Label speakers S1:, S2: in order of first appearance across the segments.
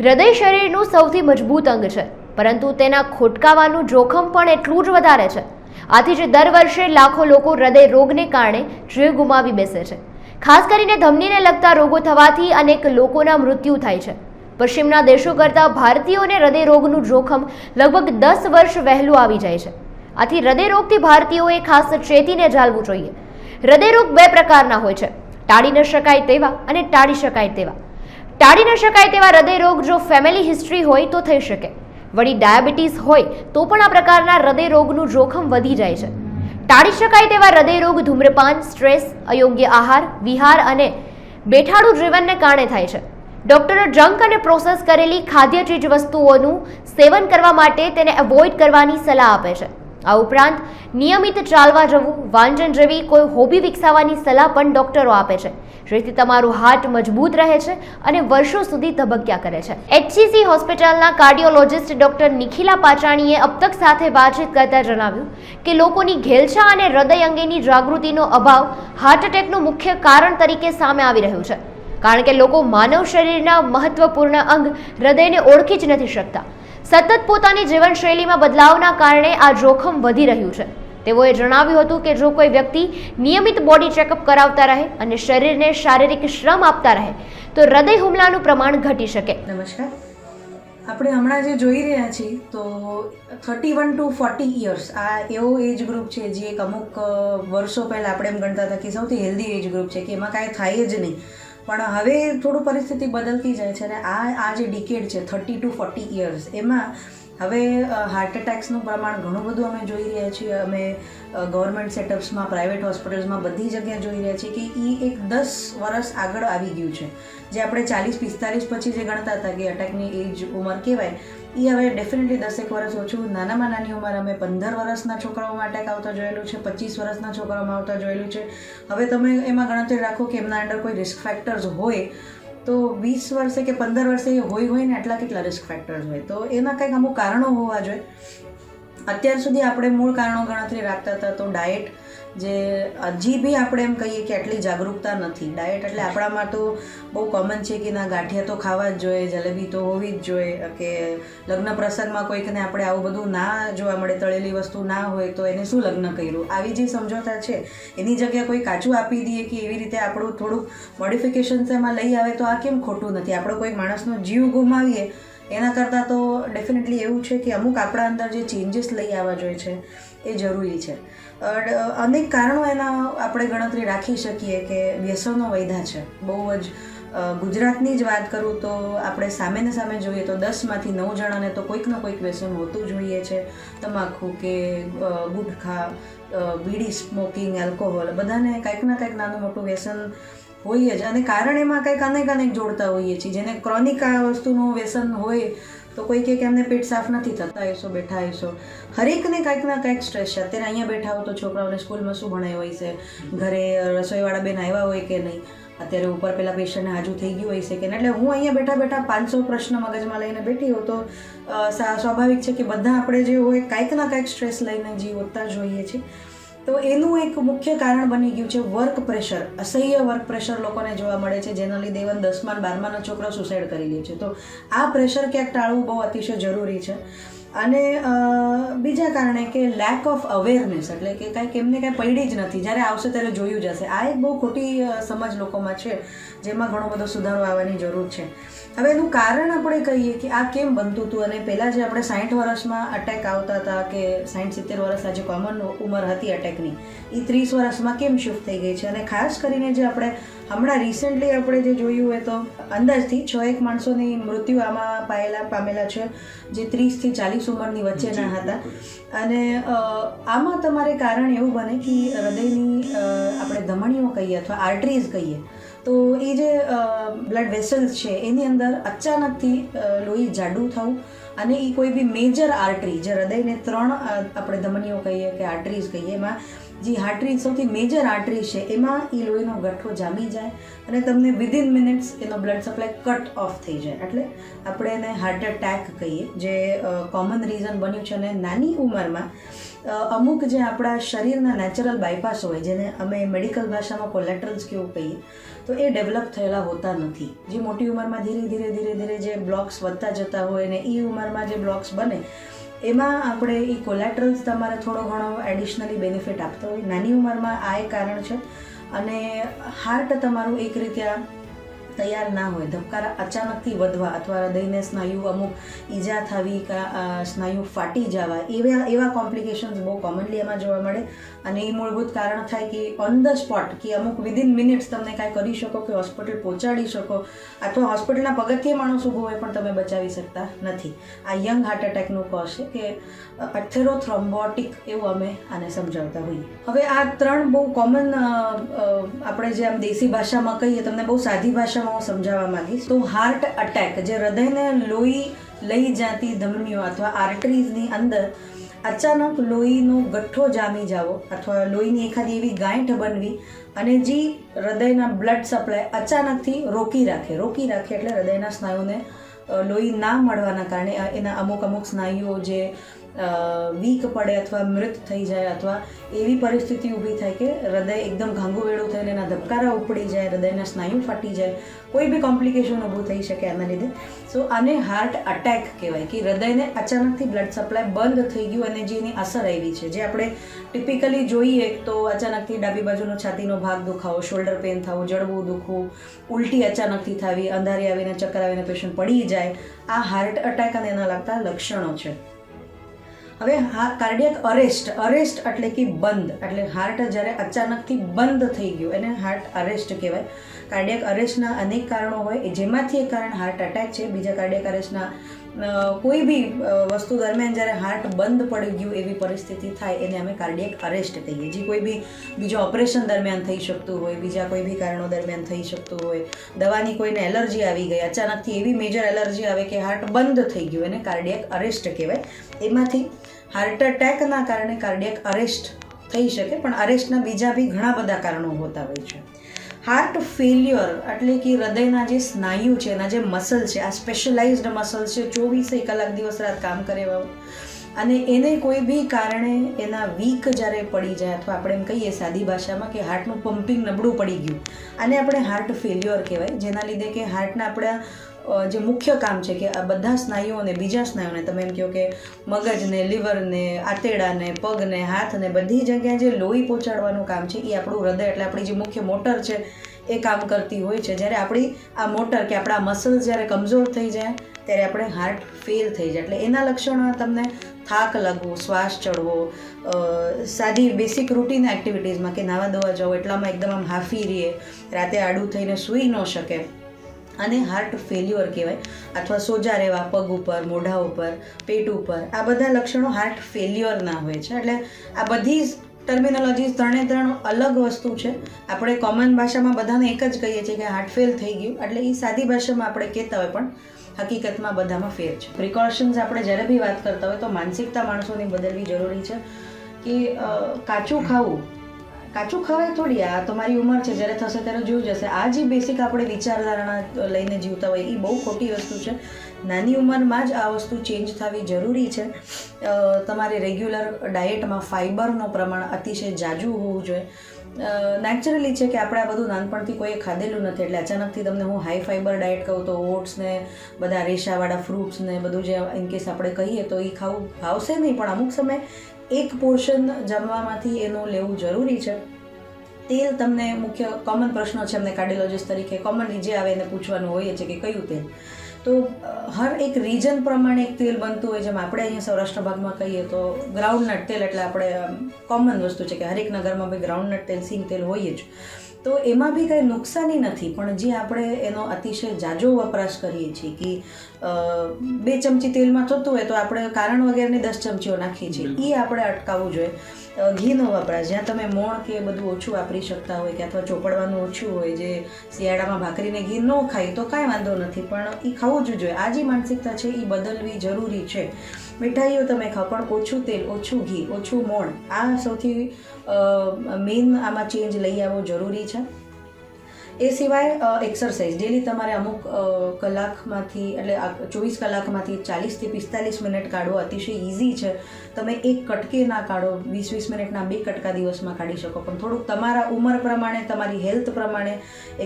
S1: હૃદય શરીરનું સૌથી મજબૂત અંગ છે, પરંતુ તેના ખોટકાવાનું જોખમ પણ એટલું જ વધારે છે. આથી જ દર વર્ષે લાખો લોકો હૃદય રોગને કારણે જીવ ગુમાવી બેસે છે. ખાસ કરીને ધમનીને લગતા રોગો થવાથી અનેક લોકોના મૃત્યુ થાય છે. પશ્ચિમના દેશો કરતાં ભારતીયોને હૃદય રોગનું જોખમ લગભગ 10 વર્ષ વહેલું આવી જાય છે. આથી હૃદય રોગથી ભારતીયોએ ખાસ ચેતીને ચાલવું જોઈએ. હૃદય રોગ બે પ્રકારના હોય છે, ટાળી ન શકાય તેવા અને ટાળી શકાય તેવા. ટાળી ન શકાય તેવા હૃદય રોગ જો ફેમિલી હિસ્ટ્રી હોય તો થઈ શકે. વળી ડાયાબિટીસ હોય તો પણ આ પ્રકારના હૃદય રોગનું જોખમ વધી જાય છે. ટાળી શકાય તેવા હૃદય રોગ ધૂમ્રપાન, સ્ટ્રેસ, અયોગ્ય આહાર વિહાર અને બેઠાડું જીવનને કારણે થાય છે. ડોક્ટરો જંક અને પ્રોસેસ કરેલી ખાદ્ય ચીજ વસ્તુઓનું સેવન કરવા માટે તેને એવોઇડ કરવાની સલાહ આપે છે. આ ઉપરાંત નિયમિત ચાલવા જવું, વાંચન જેવી કોઈ હોબી વિકસાવવાની સલાહ પણ ડોક્ટરો આપે છે, જેથી તમારું હાર્ટ મજબૂત રહે છે અને વર્ષો સુધી ધબક્યા કરે છે. HCC હોસ્પિટલના કાર્ડિયોલોજિસ્ટ ડોક્ટર નિખિલા પાચાણીએ અબતક સાથે વાતચીત કરતા જણાવ્યું કે લોકોની ઘેલછા અને હૃદય અંગેની જાગૃતિનો અભાવ હાર્ટ એટેકનું મુખ્ય કારણ તરીકે સામે આવી રહ્યું છે. કારણ કે લોકો માનવ શરીરના મહત્વપૂર્ણ અંગ હૃદયને ઓળખી જ નથી શકતા. સતત પોતાની જીવનશૈલીમાં બદલાવના કારણે આ જોખમ વધી રહ્યું છે. તેઓએ જણાવ્યું હતું કે જો કોઈ વ્યક્તિ નિયમિત બોડી ચેકઅપ કરાવતા રહે અને શરીરને શારીરિક શ્રમ આપતા રહે તો હૃદય હુમલાનું પ્રમાણ ઘટી શકે.
S2: નમસ્કાર, આપણે હમણાં જે જોઈ રહ્યા છીએ તો 31 to 40 યર્સ આ એવો એજ ગ્રુપ છે જે એક અમુક વર્ષો પહેલાં આપણે એમ ગણતા હતા કે સૌથી હેલ્ધી એજ ગ્રુપ છે, કે એમાં કાંઈ થાય જ નહીં. પણ હવે થોડું પરિસ્થિતિ બદલતી જાય છે અને આ જે ડિકેડ છે 30 to 40 યર્સ એમાં હવે હાર્ટ એટેક્સનું પ્રમાણ ઘણું બધું અમે જોઈ રહ્યા છીએ. અમે ગવર્મેન્ટ સેટઅપ્સમાં, પ્રાઇવેટ હોસ્પિટલ્સમાં બધી જગ્યાએ જોઈ રહ્યા છીએ કે એ એક 10 વર્ષ આગળ આવી ગયું છે. જે આપણે 40-45 પછી જે ગણતા હતા કે અટેકની એજ ઉંમર કહેવાય, એ હવે ડેફિનેટલી 10 વર્ષ ઓછું. નાનામાં નાની ઉંમર અમે 15 વર્ષના છોકરાઓમાં અટેક આવતા જોયેલું છે, 25 વર્ષના છોકરાઓમાં આવતા જોયેલું છે. હવે તમે એમાં ગણતરી રાખો કે એમના અંડર કોઈ રિસ્ક ફેક્ટર્સ હોય તો 20 વર્ષે કે 15 વર્ષે હોય ને એટલા કેટલા રિસ્ક ફેક્ટર્સ હોય, તો એના કંઈક અમુક કારણો હોવા જોઈએ. અત્યાર સુધી આપણે મૂળ કારણો ગણતરી રાખતા હતા તો ડાયટ, જે હજી બી આપણે એમ કહીએ કે આટલી જાગૃતતા નથી. ડાયટ એટલે આપણામાં તો બહુ કોમન છે કે ના ગાંઠિયા તો ખાવા જ જોઈએ, જલેબી તો હોવી જ જોઈએ, કે લગ્ન પ્રસંગમાં કોઈકને આપણે આવું બધું ના જોવા મળે, તળેલી વસ્તુ ના હોય તો એને શું લગ્ન કર્યું, આવી જે સમજોતા છે એની જગ્યાએ કોઈ કાચું આપી દઈએ કે એવી રીતે આપણું થોડુંક મોડિફિકેશન્સ એમાં લઈ આવે તો આ કેમ ખોટું નથી. આપણે કોઈ માણસનો જીવ ગુમાવીએ એના કરતાં તો ડેફિનેટલી એવું છે કે અમુક આપણા અંદર જે ચેન્જીસ લઈ આવવા જોઈએ છે એ જરૂરી છે. અનેક કારણો એના આપણે ગણતરી રાખી શકીએ કે વ્યસનો વધ્યા છે બહુ જ. ગુજરાતની જ વાત કરું તો આપણે સામે જોઈએ તો 10માંથી 9 જણાને તો કોઈક ને કોઈક વ્યસન હોતું જ હોઈએ છે. તમાકુ કે ગુટખા, બીડી, સ્મોકિંગ, એલ્કોહોલ, બધાને કંઈક ના કંઈક નાનું મોટું વ્યસન હોય જ. અને કારણ એમાં કંઈક અનેક જોડતા હોઈએ છીએ. જેને ક્રોનિક આ વસ્તુનું વ્યસન હોય તો કોઈ કે એમને પેટ સાફ નથી થતા, એસો બેઠા એસો હરેકને કંઈક ના કંઈક સ્ટ્રેસ છે. અત્યારે અહીંયા બેઠા હો તો છોકરાઓને સ્કૂલમાં શું ભણાય હોય છે, ઘરે રસોઈવાળા બેન આવ્યા હોય કે નહીં, અત્યારે ઉપર પેલા પેશન્ટને હાજુ થઈ ગયું હોય છે કે નહીં. એટલે હું અહીંયા બેઠા 500 પ્રશ્ન મગજમાં લઈને બેઠી હોઉં તો સ્વાભાવિક છે કે બધા આપણે જે હોય કંઈક ના કંઈક સ્ટ્રેસ લઈને જીવતા જ હોઈએ છીએ. તો એનું એક મુખ્ય કારણ બની ગયું છે વર્ક પ્રેશર. અસહ્ય વર્ક પ્રેશર લોકોને જોવા મળે છે, જેના લીધે ઇવન 10મા અને 12માના છોકરાઓ સુસાઇડ કરી લે છે. તો આ પ્રેશર ક્યાંક ટાળવું બહુ અતિશય જરૂરી છે. અને બીજા કારણે કે લેક ઓફ અવેરનેસ, એટલે કે કાંઈક એમને કાંઈ પડી જ નથી, જ્યારે આવશે ત્યારે જોયું જ હશે. આ એક બહુ ખોટી સમજ લોકોમાં છે, જેમાં ઘણો બધો સુધારો આવવાની જરૂર છે. હવે એનું કારણ આપણે કહીએ કે આ કેમ બનતું હતું. અને પહેલાં જે આપણે 60 વર્ષમાં અટેક આવતા હતા કે 60-70 વર્ષ આ જે કોમન ઉંમર હતી અટેકની, એ 30 વર્ષમાં કેમ શિફ્ટ થઈ ગઈ છે. અને ખાસ કરીને જે આપણે હમણાં રિસેન્ટલી આપણે જે જોયું હોય તો અંદાજથી 6-1 માણસોની મૃત્યુ આમાં પામેલા છે જે 30થી 40 ઉંમરની વચ્ચેના હતા. અને આમાં તમારે કારણ એવું બને કે હૃદયની આપણે ધમનીઓ કહીએ અથવા આર્ટરીઝ કહીએ તો એ જે બ્લડ વેસલ્સ છે એની અંદર અચાનકથી લોહી જાડું થવું, અને એ કોઈ બી મેજર આર્ટરી, જે હૃદયને 3 આપણે ધમનીઓ કહીએ કે આર્ટરીઝ કહીએ, એમાં જે આર્ટરી સૌથી મેજર આર્ટરી છે એમાં એ લોહીનો ગઠ્ઠો જામી જાય અને તમને વિધિન મિનિટ્સ એનો બ્લડ સપ્લાય કટ ઓફ થઈ જાય. એટલે આપણે એને હાર્ટ એટેક કહીએ, જે કોમન રીઝન બન્યું છે. અને નાની ઉંમરમાં અમુક જે આપણા શરીરના નેચરલ બાયપાસ હોય, જેને અમે મેડિકલ ભાષામાં કોલેટરલ્સ કેવું કહીએ, તો એ ડેવલપ થયેલા હોતા નથી. જે મોટી ઉંમરમાં ધીરે ધીરે જે બ્લોક્સ વધતા જતા હોય ને એ ઉંમરમાં જે બ્લોક્સ બને એમાં આપણે એ કોલેટરલ્સ તમારે થોડો ઘણો એડિશનલી બેનિફિટ આપતો હોય. નાની ઉંમરમાં આ એક કારણ છે. અને હાર્ટ તમારું એક રીતે તૈયાર ના હોય, ધબકારા અચાનકથી વધવા અથવા હૃદયને સ્નાયુ અમુક ઈજા થવી કે સ્નાયુ ફાટી જવા એવા કોમ્પ્લિકેશન્સ બહુ કોમનલી એમાં જોવા મળે. અને એ મૂળભૂત કારણ થાય કે ઓન ધ સ્પોટ કે અમુક વિધિન મિનિટ્સ તમને કાંઈ કરી શકો કે હોસ્પિટલ પહોંચાડી શકો અથવા હોસ્પિટલના પગથિયે માણસ ઊભો હોય પણ તમે બચાવી શકતા નથી. આ યંગ હાર્ટ એટેકનું કોઝ છે કે એથેરોથ્રોમ્બોટિક એવું અમે આને સમજાવતા હોઈએ. હવે આ 3 બહુ કોમન આપણે જે આમ દેશી ભાષામાં કહીએ, તમને બહુ સાદી ભાષામાં હું સમજાવવા માંગીશ. તો હાર્ટ અટેક જે હૃદયને લોહી લઈ જતી ધમનીઓ અથવા આર્ટરીઝની અંદર અચાનક લોહીનો ગઠ્ઠો જામી જાવો અથવા લોહીની એખાદી એવી ગાંઠ બનવી અને જે હૃદયના બ્લડ સપ્લાય અચાનકથી રોકી રાખે એટલે હૃદયના સ્નાયુને લોહી ના મળવાના કારણે એના અમુક સ્નાયુઓ જે વીક પડે અથવા મૃત થઈ જાય અથવા એવી પરિસ્થિતિ ઊભી થાય કે હૃદય એકદમ ઘાંગુવેડું થઈને એના ધબકારા ઉપડી જાય, હૃદયના સ્નાયુ ફાટી જાય, કોઈ બી કોમ્પ્લિકેશન ઊભું થઈ શકે આના લીધે. સો આને હાર્ટ અટેક કહેવાય કે હૃદયને અચાનકથી બ્લડ સપ્લાય બંધ થઈ ગયું અને જે એની અસર આવી છે. જે આપણે ટિપિકલી જોઈએ તો અચાનકથી ડાબી બાજુનો છાતીનો ભાગ દુખાવો, શોલ્ડર પેઇન થવું, જડવું દુખવું, ઉલટી અચાનકથી થવી, અંધારી આવીને ચક્કર આવીને પેશન્ટ પડી જાય, આ હાર્ટ અટેક અને એના લગતા લક્ષણો છે. હવે કાર્ડિયક અરેસ્ટ એટલે કે બંધ, એટલે હાર્ટ જ્યારે અચાનકથી બંધ થઈ ગયું એને હાર્ટ અરેસ્ટ કહેવાય. કાર્ડિયક અરેસ્ટના અનેક કારણો હોય, જેમાંથી એક કારણ હાર્ટ અટેક છે. બીજા કાર્ડિયક અરેસ્ટના કોઈ બી વસ્તુ દરમિયાન જ્યારે હાર્ટ બંધ પડી ગયું એવી પરિસ્થિતિ થાય એને અમે કાર્ડિયક અરેસ્ટ કહીએ. જે કોઈ બી બીજો ઓપરેશન દરમિયાન થઈ શકતું હોય, બીજા કોઈ બી કારણો દરમિયાન થઈ શકતું હોય, દવાની કોઈને એલર્જી આવી ગઈ, અચાનકથી એવી મેજર એલર્જી આવે કે હાર્ટ બંધ થઈ ગયું, એને કાર્ડિયક અરેસ્ટ કહેવાય. એમાંથી હાર્ટ અટેકના કારણે કાર્ડિયક અરેસ્ટ થઈ શકે, પણ અરેસ્ટના બીજા બી ઘણા બધા કારણો હોતા હોય છે. હાર્ટ ફેલ્યોર એટલે કે હૃદયના જે સ્નાયુ છે, એના જે મસલ છે, આ સ્પેશિયલાઇઝ્ડ મસલ છે, 24 કલાક દિવસ રાત કામ કરે એવા, અને એને કોઈ બી કારણે એના વીક જ્યારે પડી જાય અથવા આપણે એમ કહીએ સાદી ભાષામાં કે હાર્ટનું પમ્પિંગ નબળું પડી ગયું, આને આપણે હાર્ટ ફેલ્યોર કહેવાય. જેના લીધે કે હાર્ટના આપણા જે મુખ્ય કામ છે કે આ બધા સ્નાયુઓને, બીજા સ્નાયુઓને, તમે એમ કહો કે મગજને, લીવરને, આંતરડાને, પગને, હાથને, બધી જગ્યાએ જે લોહી પહોંચાડવાનું કામ છે એ આપણું હૃદય એટલે આપણી જે મુખ્ય મોટર છે એ કામ કરતી હોય છે. જ્યારે આપણી આ મોટર કે આપણા મસલ્સ જ્યારે કમજોર થઈ જાય ત્યારે આપણે હાર્ટ ફેલ થઈ જાય. એટલે એના લક્ષણો તમને થાક લાગવો, શ્વાસ ચડવો, સાદી બેસિક રૂટીન એક્ટિવિટીઝમાં કે નાવા ધોવા જાઓ એટલામાં એકદમ આમ હાફી રહે, રાતે આડું થઈને સૂઈ ન શકે, આને હાર્ટ ફેલ્યોર કહેવાય. અથવા સોજા રહેવા પગ ઉપર, મોઢા ઉપર, પેટ ઉપર, આ બધા લક્ષણો હાર્ટ ફેલ્યોરના હોય છે. એટલે આ બધી ટર્મિનોલોજીસ 3 અલગ વસ્તુ છે. આપણે કોમન ભાષામાં બધાને એક જ કહીએ છીએ કે હાર્ટ ફેલ થઈ ગયું, એટલે એ સાદી ભાષામાં આપણે કહેતા હોય પણ હકીકતમાં બધામાં ફેર છે. પ્રિકોશન્સ આપણે જ્યારે બી વાત કરતા હોય તો માનસિકતા માણસોની બદલવી જરૂરી છે કે કાચું ખવાય થોડી, આ તમારી ઉંમર છે, જ્યારે થશે ત્યારે જોયું જશે. આ જે બેસિક આપણે વિચારધારણા લઈને જીવતા હોય એ બહુ ખોટી વસ્તુ છે. નાની ઉંમરમાં જ આ વસ્તુ ચેન્જ થવી જરૂરી છે. તમારે રેગ્યુલર ડાયટમાં ફાઇબરનું પ્રમાણ અતિશય જાજુ હોવું જોઈએ. નેચરલી છે કે આપણે આ બધું નાનપણથી કોઈએ ખાધેલું નથી, એટલે અચાનકથી તમને હું હાઈ ફાઇબર ડાયટ કહું તો ઓટ્સને બધા રેશાવાળા ફ્રૂટ્સને બધું જે ઇનકેસ આપણે કહીએ તો એ ખાવું ભાવશે નહીં, પણ અમુક સમય એક પોર્શન જમવામાંથી એનું લેવું જરૂરી છે. તેલ તમને મુખ્ય કોમન પ્રશ્નો છે અમને કાર્ડિયોલોજિસ્ટ તરીકે કોમનલી જે આવે એને પૂછવાનું હોય છે કે કયું તેલ. તો હર એક રીજન પ્રમાણે એક તેલ બનતું હોય. જેમ આપણે અહીંયા સૌરાષ્ટ્ર ભાગમાં કહીએ તો ગ્રાઉન્ડનટ તેલ એટલે આપણે કોમન વસ્તુ છે કે હરેક નગરમાં ભાઈ ગ્રાઉન્ડનટ તેલ, સિંગ તેલ હોય જ. તો એમાં બી કંઈ નુકસાની નથી, પણ જે આપણે એનો અતિશય જાજો વપરાશ કરીએ છીએ કે 2 ચમચી તેલમાં થતું હોય તો આપણે કારણ વગેરેની 10 ચમચીઓ નાખીએ છીએ, એ આપણે અટકાવવું જોઈએ. ઘીનો વપરાશ જ્યાં તમે મોણ કે બધું ઓછું વાપરી શકતા હોય કે અથવા ચોપડવાનું ઓછું હોય, જે શિયાળામાં ભાખરીને ઘી ન ખાય તો કાંઈ વાંધો નથી, પણ એ ખાવું જ જોઈએ. આ જે માનસિકતા છે એ બદલવી જરૂરી છે. મીઠાઈઓ તમે ખાઓ પણ ઓછું તેલ, ઓછું ઘી, ઓછું મોણ, આ સૌથી મેઇન આમાં ચેન્જ લઈ આવવો જરૂરી છે. એ સિવાય એક્સરસાઇઝ ડેલી તમારે અમુક કલાકમાંથી એટલે 24 કલાકમાંથી 40 થી 45 મિનિટ કાઢવો અતિશય ઇઝી છે. તમે એક કટકે ના કાઢો, 20-20 મિનિટના 2 કટકા દિવસમાં કાઢી શકો, પણ થોડુંક તમારા ઉંમર પ્રમાણે, તમારી હેલ્થ પ્રમાણે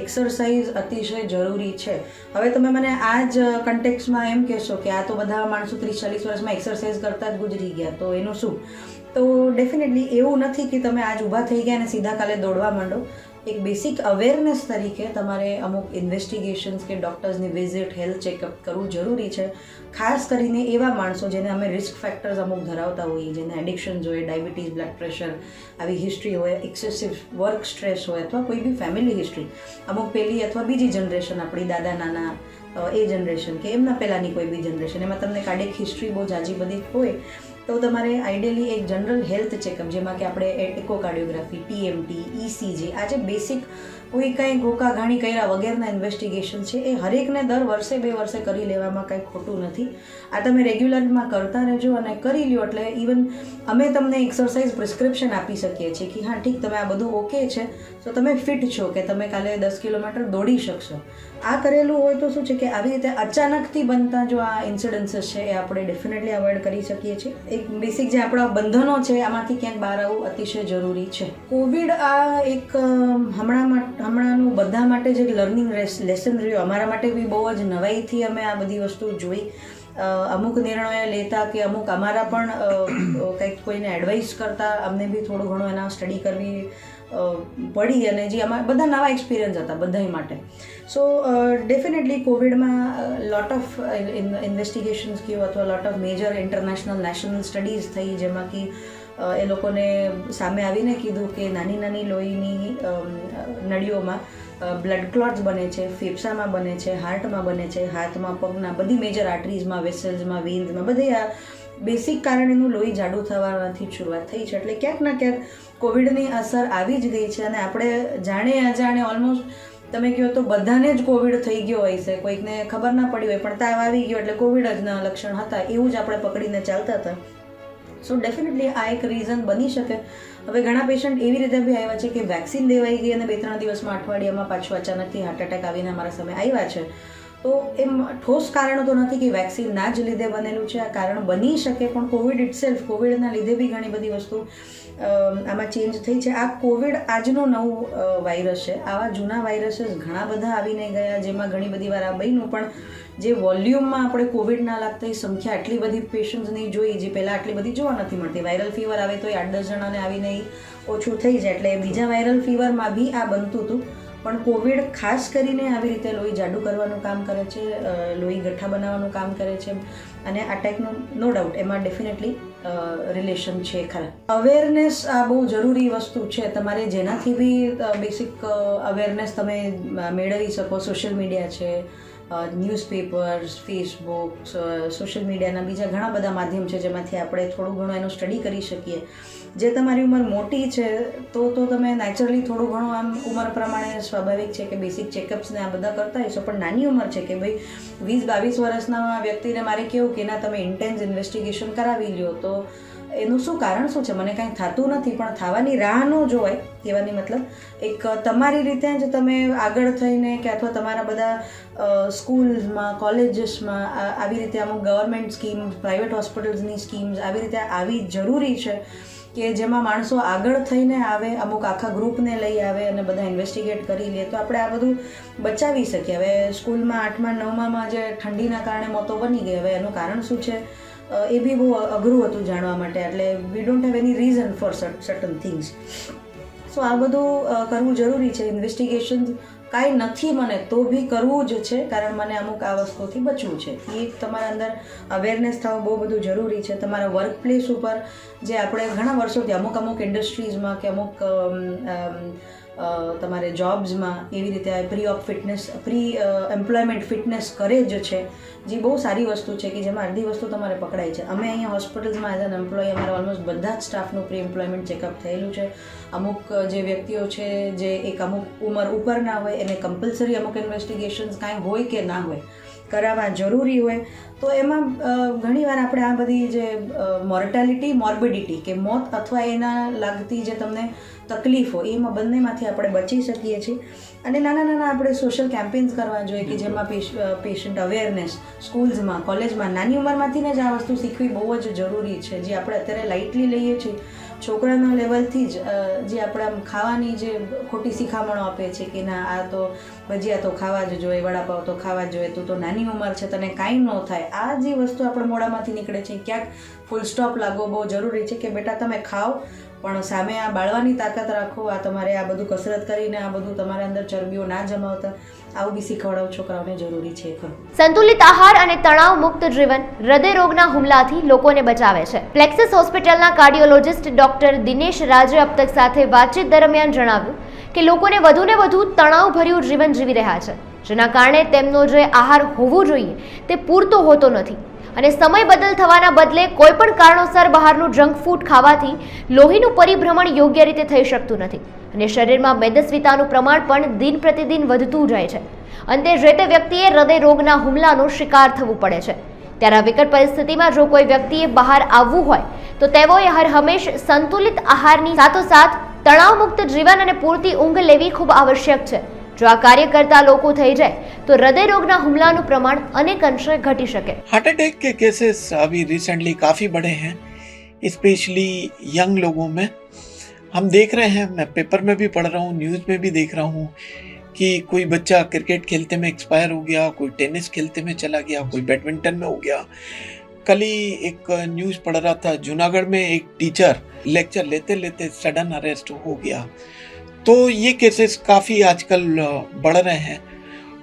S2: એક્સરસાઇઝ અતિશય જરૂરી છે. હવે તમે મને આ જ કન્ટેક્સમાં એમ કહેશો કે આ તો બધા માણસો 30-40 વર્ષમાં એક્સરસાઇઝ કરતા જ ગુજરી ગયા, તો એનું શું? તો ડેફિનેટલી એવું નથી કે તમે આજ ઊભા થઈ ગયા અને સીધા કાલે દોડવા માંડો. એક બેસિક અવેરનેસ તરીકે તમારે અમુક ઇન્વેસ્ટિગેશન્સ કે ડૉક્ટર્સની વિઝિટ, હેલ્થ ચેકઅપ કરવું જરૂરી છે. ખાસ કરીને એવા માણસો જેને અમે રિસ્ક ફેક્ટર્સ અમુક ધરાવતા હોઈએ, જેને એડિક્શન્સ હોય, ડાયાબિટીસ, બ્લડ પ્રેશર, આવી હિસ્ટ્રી હોય, એક્સેસિવ વર્ક સ્ટ્રેસ હોય, અથવા કોઈ બી ફેમિલી હિસ્ટ્રી, અમુક પહેલી અથવા બીજી જનરેશન, આપણી દાદા નાના એ જનરેશન કે એમના પહેલાંની કોઈ બી જનરેશન, એમાં તમને કાર્ડિયક હિસ્ટ્રી બહુ જાજી બધી હોય, તો તમારે આઈડિયલી એક જનરલ હેલ્થ ચેકઅપ, જેમાં કે આપણે એકોકાર્ડિયોગ્રાફી, TMT, ECG, આ જે બેસિક કોઈ કાંઈ ઘોકાઘાણી કર્યા વગેરેના ઇન્વેસ્ટિગેશન છે, એ હરેકને દર વર્ષે 2 વર્ષે કરી લેવામાં કાંઈ ખોટું નથી. આ તમે રેગ્યુલરમાં કરતા રહેજો અને કરી લ્યો એટલે ઇવન અમે તમને એક્સરસાઇઝ પ્રિસ્ક્રિપ્શન આપી શકીએ છીએ કે હા ઠીક, તમે આ બધું ઓકે છે, તો તમે ફિટ છો કે તમે કાલે 10 કિલોમીટર દોડી શકશો. આ કરેલું હોય તો શું છે કે આવી રીતે અચાનકથી બનતા જો આ ઇન્સિડન્સીસ છે એ આપણે ડેફિનેટલી અવોઇડ કરી શકીએ છીએ. એક બેસિક જે આપણા બંધનો છે આમાંથી ક્યાંક બહાર આવવું અતિશય જરૂરી છે. કોવિડ આ એક હમણાંનું બધા માટે જે લર્નિંગ લેસન રહ્યો, અમારા માટે બી બહુ જ નવાઈથી અમે આ બધી વસ્તુ જોઈ. અમુક નિર્ણયો લેતા કે અમુક અમારા પણ કંઈક કોઈને એડવાઇસ કરતા અમને બી થોડું ઘણું એના સ્ટડી કરવી પડી, અને જે અમારા બધા નવા એક્સપિરિયન્સ હતા બધા માટે. સો ડેફિનેટલી કોવિડમાં લોટ ઓફ ઇન્વેસ્ટિગેશન્સ કહો અથવા lot of major international national studies થઈ, જેમાં કે એ લોકોને સામે આવીને કીધું કે નાની નાની લોહીની નળીઓમાં બ્લડ ક્લોટ્સ બને છે, ફેફસામાં બને છે, હાર્ટમાં બને છે, હાથમાં, પગના, બધી મેજર આર્ટરીઝમાં, વેસલ્સમાં, વેન્સમાં, બધે આ બેસિક કારણેનું લોહી જાડું થવાથી શરૂઆત થઈ છે. એટલે ક્યાંક ના ક્યાંક કોવિડની અસર આવી જ ગઈ છે, અને આપણે જાણે અજાણે ઓલમોસ્ટ તમે કહો તો બધાને જ કોવિડ થઈ ગયો હોય છે, કોઈકને ખબર ના પડી હોય પણ તાવ આવી ગયો એટલે કોવિડ જ ના લક્ષણ હતા, એવું જ આપણે પકડીને ચાલતા હતા. સો ડેફિનેટલી આ એક રીઝન બની શકે. હવે ઘણા પેશન્ટ એવી રીતે બી આવ્યા છે કે વેક્સિન લેવાઈ ગઈ અને 2-3 દિવસમાં, અઠવાડિયામાં પાછું અચાનકથી હાર્ટ એટેક આવીને અમારા સામે આવ્યા છે. તો એમ ઠોસ કારણો તો નથી કે વેક્સિન ના જ લીધે બનેલું છે, આ કારણ બની શકે, પણ કોવિડ ઇટસેલ્ફ, કોવિડના લીધે બી ઘણી બધી વસ્તુ આમાં ચેન્જ થઈ છે. આ કોવિડ આજનું નવું વાયરસ છે. આવા જૂના વાયરસીસ ઘણા બધા આવીને ગયા, જેમાં ઘણી બધી વાર આ બન્યું, પણ જે વોલ્યુમમાં આપણે કોવિડના લાગતી સંખ્યા આટલી બધી પેશન્ટ્સની જોઈ, જે પહેલાં આટલી બધી જોવા નથી મળતી. વાયરલ ફીવર આવે તો 8-10 જણાને આવીને ઓછું થઈ જાય, એટલે બીજા વાયરલ ફીવરમાં બી આ બનતું હતું. પણ કોવિડ ખાસ કરીને આવી રીતે લોહી જાડું કરવાનું કામ કરે છે, લોહી ગઠ્ઠા બનાવવાનું કામ કરે છે, અને અટેકનું નો ડાઉટ એમાં ડેફિનેટલી રિલેશન છે ખરા. અવેરનેસ આ બહુ જરૂરી વસ્તુ છે. તમારે જેનાથી બી બેસિક અવેરનેસ તમે મેળવી શકો, સોશિયલ મીડિયા છે, ન્યૂઝપેપર્સ, ફેસબુક, સોશિયલ મીડિયાના બીજા ઘણા બધા માધ્યમ છે જેમાંથી આપણે થોડું ઘણું એનો સ્ટડી કરી શકીએ. જે તમારી ઉંમર મોટી છે તો તમે નેચરલી થોડું ઘણું આમ ઉંમર પ્રમાણે સ્વાભાવિક છે કે બેસિક ચેકઅપ્સને આ બધા કરતા હશો, પણ નાની ઉંમર છે કે ભાઈ 20-22 વર્ષના વ્યક્તિને મારે કેવું કે ના તમે ઇન્ટેન્સ ઇન્વેસ્ટિગેશન કરાવી લ્યો, તો એનું શું કારણ શું છે? મને કાંઈ થતું નથી, પણ થવાની રાહ ન જોવાય. કહેવાની મતલબ એક તમારી રીતે જ તમે આગળ થઈને કે અથવા તમારા બધા સ્કૂલ્સમાં, કોલેજીસમાં આવી રીતે અમુક ગવર્મેન્ટ સ્કીમ્સ, પ્રાઇવેટ હોસ્પિટલ્સની સ્કીમ્સ આવી રીતે આવી જરૂરી છે કે જેમાં માણસો આગળ થઈને આવે, અમુક આખા ગ્રુપને લઈ આવે અને બધા ઇન્વેસ્ટિગેટ કરી લે, તો આપણે આ બધું બચાવી શકીએ. હવે સ્કૂલમાં 8મા 9મામાં જે ઠંડીના કારણે મોતો બની ગઈ, હવે એનું કારણ શું છે એ બી બહુ અઘરું હતું જાણવા માટે. એટલે we don't have any reason for certain things. So આ બધું કરવું જરૂરી છે. ઇન્વેસ્ટિગેશન કાંઈ નથી મને તો બી કરવું જ છે, કારણ મને અમુક આ વસ્તુથી બચવું છે. એ તમારા અંદર અવેરનેસ થવું બહુ બધું જરૂરી છે. તમારા વર્ક પ્લેસ ઉપર જે આપણે ઘણા વર્ષોથી અમુક ઇન્ડસ્ટ્રીઝમાં કે અમુક તમારે જોબ્સમાં એવી રીતે પ્રી એમ્પ્લોયમેન્ટ ફિટનેસ કરે જ છે, જે બહુ સારી વસ્તુ છે કે જેમાં અડધી વસ્તુ તમારે પકડાય છે. અમે અહીંયા હોસ્પિટલ્સમાં એઝ એન એમ્પ્લોય અમારે ઓલમોસ્ટ બધા જ સ્ટાફનું પ્રી એમ્પ્લોયમેન્ટ ચેકઅપ થયેલું છે. અમુક જે વ્યક્તિઓ છે જે એક અમુક ઉંમર ઉપરના હોય એને કમ્પલસરી અમુક ઇન્વેસ્ટિગેશન્સ કાંઈ હોય કે ના હોય, કરાવવા જરૂરી હોય તો એમાં ઘણીવાર આપણે આ બધી જે મોર્ટાલિટી મોર્બિડિટી કે મોત અથવા એના લાગતી જે તમને તકલીફ હોય એમાં બંનેમાંથી આપણે બચી શકીએ છીએ. અને નાના નાના આપણે સોશિયલ કેમ્પેન્સ કરવા જોઈએ કે જેમાં પેશન્ટ અવેરનેસ સ્કૂલ્સમાં કોલેજમાં નાની ઉંમરમાંથી જ આ વસ્તુ શીખવી બહુ જ જરૂરી છે. જે આપણે અત્યારે લાઇટલી લઈએ છીએ છોકરાના લેવલથી જ જે આપણે આમ ખાવાની જે ખોટી શિખામણો આપે છે કે ના આ તો ભજીયા તો ખાવા જ જોઈએ, વડાપાવ તો ખાવા જ જોઈએ, તું તો નાની ઉંમર છે તને કાંઈ ન થાય, આ જે વસ્તુ આપણે મોઢામાંથી નીકળે છે ક્યાંક ફૂલ સ્ટોપ લાગવો બહુ જરૂરી છે કે બેટા તમે ખાઓ પણ સામે આ બાળવાની તાકાત રાખો, આ તમારે આ બધું કસરત કરીને આ બધું તમારા અંદર ચરબીઓ ના જમાવતા, આવું બી શીખવાડવું છોકરાઓને જરૂરી છે.
S1: સંતુલિત આહાર અને તણાવ મુક્ત જીવન હૃદય રોગના હુમલાથી લોકોને બચાવે છે. પ્લેક્સિસ હોસ્પિટલના કાર્ડિયોલોજિસ્ટ ડોક્ટર દિનેશ રાજે અબ તક સાથે વાતચીત દરમિયાન જણાવ્યું કે લોકોને વધુને વધુ તણાવભર્યું જીવન જીવી રહ્યા છે, જેના કારણે તેમનો જે આહાર હોવો જોઈએ તે પૂરતો હોતો નથી અને સમય બદલ થવાના બદલે કોઈ પણ કારણોસર બહારનું જંક ફૂડ ખાવાથી લોહીનું પરિભ્રમણ યોગ્ય રીતે થઈ શકતું નથી અને શરીરમાં મેદસ્વીતાનું પ્રમાણ પણ દિન પ્રતિદિન વધતું જાય છે. અંતે જે તે વ્યક્તિએ હૃદય રોગના હુમલાનો શિકાર થવું પડે છે. ત્યારે આ વિકટ પરિસ્થિતિમાં જો કોઈ વ્યક્તિએ બહાર આવવું હોય તો તેઓએ હર હંમેશ સંતુલિત આહારની સાથોસાથ તણાવમુક્ત જીવન અને પૂરતી ઊંઘ લેવી ખૂબ આવશ્યક છે. જો આ કાર્ય કરતા લોકો થઈ જાય तो हृदय रोगना हमलाનું प्रमाण अनेक अंशे घटी सके.
S3: हार्ट अटैक के केसेस अभी रिसेंटली काफ़ी बढ़े हैं, स्पेशली यंग लोगों में. हम देख रहे हैं, मैं पेपर में भी पढ़ रहा हूँ, न्यूज़ में भी देख रहा हूँ कि कोई बच्चा क्रिकेट खेलते में एक्सपायर हो गया, कोई टेनिस खेलते में चला गया, कोई बैडमिंटन में हो गया. कल ही एक न्यूज़ पढ़ रहा था, जूनागढ़ में एक टीचर लेक्चर लेते लेते सडन अरेस्ट हो गया. तो ये केसेस काफ़ी आजकल बढ़ रहे हैं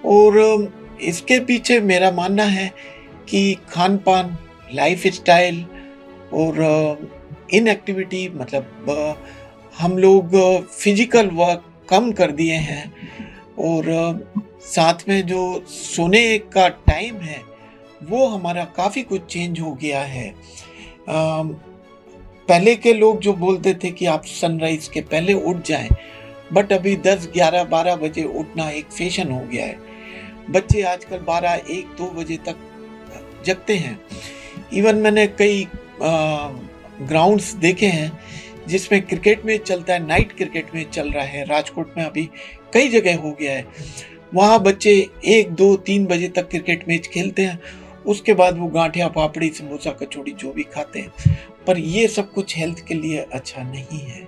S3: और इसके पीछे मेरा मानना है कि खान पान, लाइफ स्टाइल और इनएक्टिविटी, मतलब हम लोग फिजिकल वर्क कम कर दिए हैं और साथ में जो सोने का टाइम है वो हमारा काफ़ी कुछ चेंज हो गया है. पहले के लोग जो बोलते थे कि आप सनराइज के पहले उठ जाएं, बट अभी 10, 11, 12 बजे उठना एक फैशन हो गया है. बच्चे आजकल 12, 1, 2 बजे तक जगते हैं. इवन मैंने कई ग्राउंड्स देखे हैं जिसमें क्रिकेट मैच चलता है, नाइट क्रिकेट मैच चल रहा है. राजकोट में अभी कई जगह हो गया है. वहाँ बच्चे 1, 2, 3 बजे तक क्रिकेट मैच खेलते हैं. उसके बाद वो गांठिया, पापड़ी, समोसा, कचौड़ी जो भी खाते हैं. पर ये सब कुछ हेल्थ के लिए अच्छा नहीं है.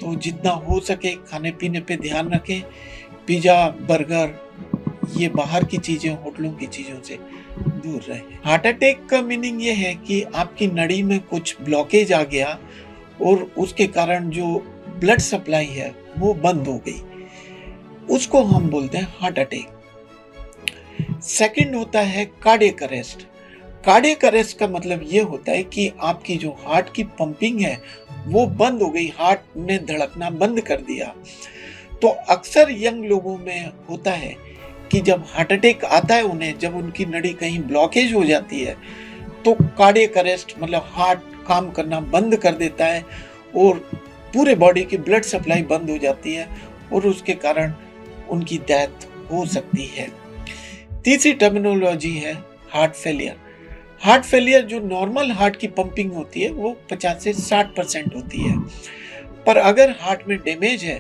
S3: तो जितना हो सके खाने पीने पे ध्यान रखें. पिज़्ज़ा, बर्गर, ये बाहर की चीज़ें, होटलों की चीज़ों से दूर रहें. हार्ट अटैक का मीनिंग ये है कि आपकी नड़ी में कुछ ब्लॉकेज आ गया और उसके कारण जो ब्लड सप्लाई है वो बंद हो गई, उसको हम बोलते हैं हार्ट अटैक. सेकंड होता है कार्डियक अरेस्ट. कार्डियक अरेस्ट का मतलब ये होता है कि आपकी जो हार्ट की पंपिंग है वो बंद हो गई, हार्ट ने धड़कना बंद कर दिया. तो अक्सर यंग लोगों में होता है कि जब हार्ट अटैक आता है उन्हें, जब उनकी नड़ी कहीं ब्लॉकेज हो जाती है तो कार्डियक अरेस्ट मतलब हार्ट काम करना बंद कर देता है और पूरे बॉडी की ब्लड सप्लाई बंद हो जाती है और उसके कारण उनकी डेथ हो सकती है. तीसरी टर्मिनोलॉजी है हार्ट फेलियर. हार्ट फेलियर जो नॉर्मल हार्ट की पंपिंग होती है वो 50 से 60% होती है, पर अगर हार्ट में डैमेज है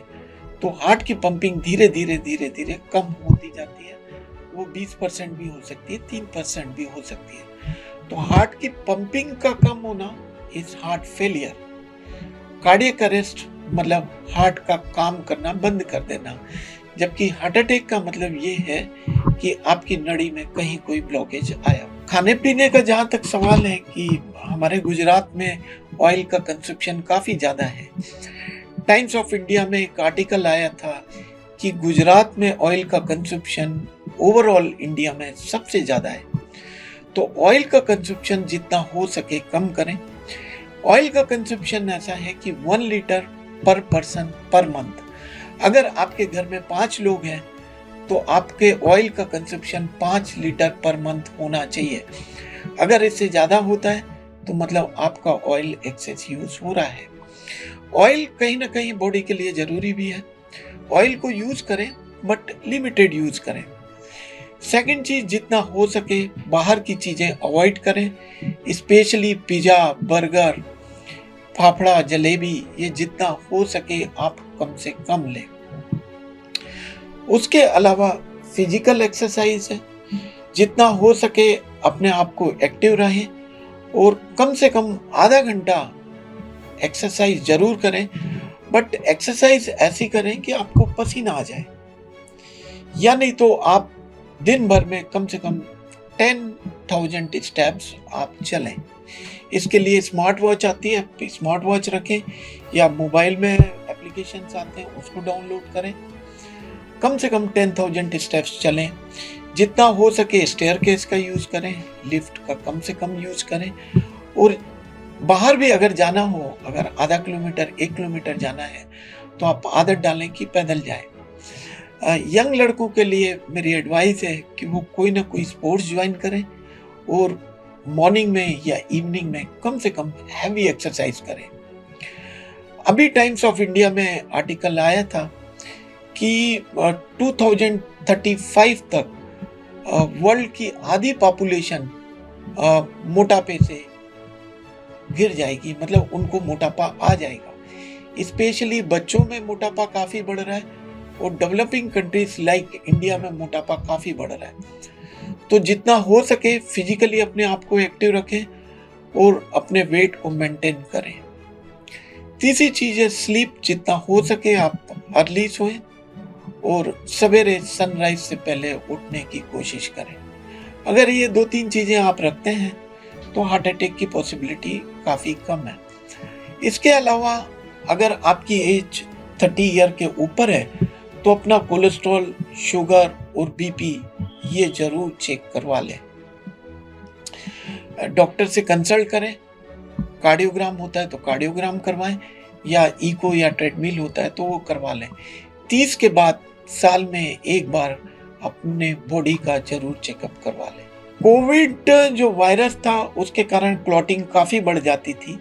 S3: तो हार्ट की पंपिंग धीरे धीरे धीरे धीरे कम होती जाती है. वो 20% भी हो सकती है, 3% भी हो सकती है. तो हार्ट की पंपिंग का कम होना is heart failure. Cardiac arrest मतलब हार्ट का काम करना बंद कर देना, जबकि हार्ट अटैक का मतलब ये है कि आपकी नड़ी में कहीं कोई ब्लॉकेज आया. खाने पीने का जहाँ तक सवाल है कि हमारे गुजरात में ऑयल का कंजप्शन काफ़ी ज़्यादा है. टाइम्स ऑफ इंडिया में एक आर्टिकल आया था कि गुजरात में ऑयल का कंजप्शन ओवरऑल इंडिया में सबसे ज़्यादा है. तो ऑयल का कंजप्शन जितना हो सके कम करें. ऑयल का कंजप्शन ऐसा है कि 1 लीटर पर पर्सन पर मंथ. अगर आपके घर में 5 लोग हैं तो आपके ऑयल का कंजप्शन 5 लीटर पर मंथ होना चाहिए. अगर इससे ज़्यादा होता है तो मतलब आपका ऑयल एक्सेस यूज़ हो रहा है. ऑयल कहीं ना कहीं बॉडी के लिए ज़रूरी भी है. ऑयल को यूज़ करें बट लिमिटेड यूज़ करें. सेकंड चीज़, जितना हो सके बाहर की चीज़ें अवॉइड करें, specially pizza, burger, fafda, jalebi, ये जितना हो सके आप कम से कम लें। उसके अलावा फिजिकल एक्सरसाइज है, जितना हो सके अपने आप को एक्टिव रहें और कम से कम आधा घंटा एक्सरसाइज जरूर करें, बट एक्सरसाइज ऐसी करें कि आपको पसीना आ जाए, या नहीं तो आप दिन भर में कम से कम 10,000 स्टेप्स आप चलें। इसके लिए स्मार्ट वॉच आती है, स्मार्ट वॉच रखें या मोबाइल में एप्लीकेशंस आते हैं उसको डाउनलोड करें। कम से कम 10,000 स्टेप्स चलें। जितना हो सके स्टेयरकेस का यूज़ करें, लिफ्ट का कम से कम यूज़ करें। और बाहर भी अगर जाना हो, अगर आधा किलोमीटर 1 किलोमीटर जाना है तो आप आदत डालें कि पैदल जाएं। यंग लड़कों के लिए मेरी एडवाइस है कि वो कोई ना कोई स्पोर्ट्स ज्वाइन करें और मॉर्निंग में या इवनिंग में कम से कम हैवी एक्सरसाइज करें। अभी टाइम्स ऑफ इंडिया में आर्टिकल आया था कि 2035 तक वर्ल्ड की आधी पॉपुलेशन मोटापे से गिर जाएगी, मतलब उनको मोटापा आ जाएगा। स्पेशली बच्चों में मोटापा काफ़ी बढ़ रहा है और डेवलपिंग कंट्रीज लाइक इंडिया में मोटापा काफ़ी बढ़ रहा है। तो जितना हो सके फिजिकली अपने आप को एक्टिव रखें और अपने वेट को मेंटेन करें। तीसरी चीज़ है स्लीप, जितना हो सके आप अर्ली सोएं और सवेरे सनराइज से पहले उठने की कोशिश करें। अगर ये 2-3 चीज़ें आप रखते हैं तो हार्ट अटैक की पॉसिबिलिटी काफ़ी कम है। इसके अलावा अगर आपकी एज 30 ईयर के ऊपर है तो अपना कोलेस्ट्रॉल, शुगर और बीपी ये जरूर चेक करवा लें। डॉक्टर से कंसल्ट करें। कार्डियोग्राम होता है तो कार्डियोग्राम करवाएं, या इको या ट्रेडमिल होता है तो वो करवा लें। 30 के बाद साल में एक बार अपने बॉडी का जरूर चेकअप करवा लें। कोविड जो वायरस था उसके कारण क्लॉटिंग काफ़ी बढ़ जाती थी,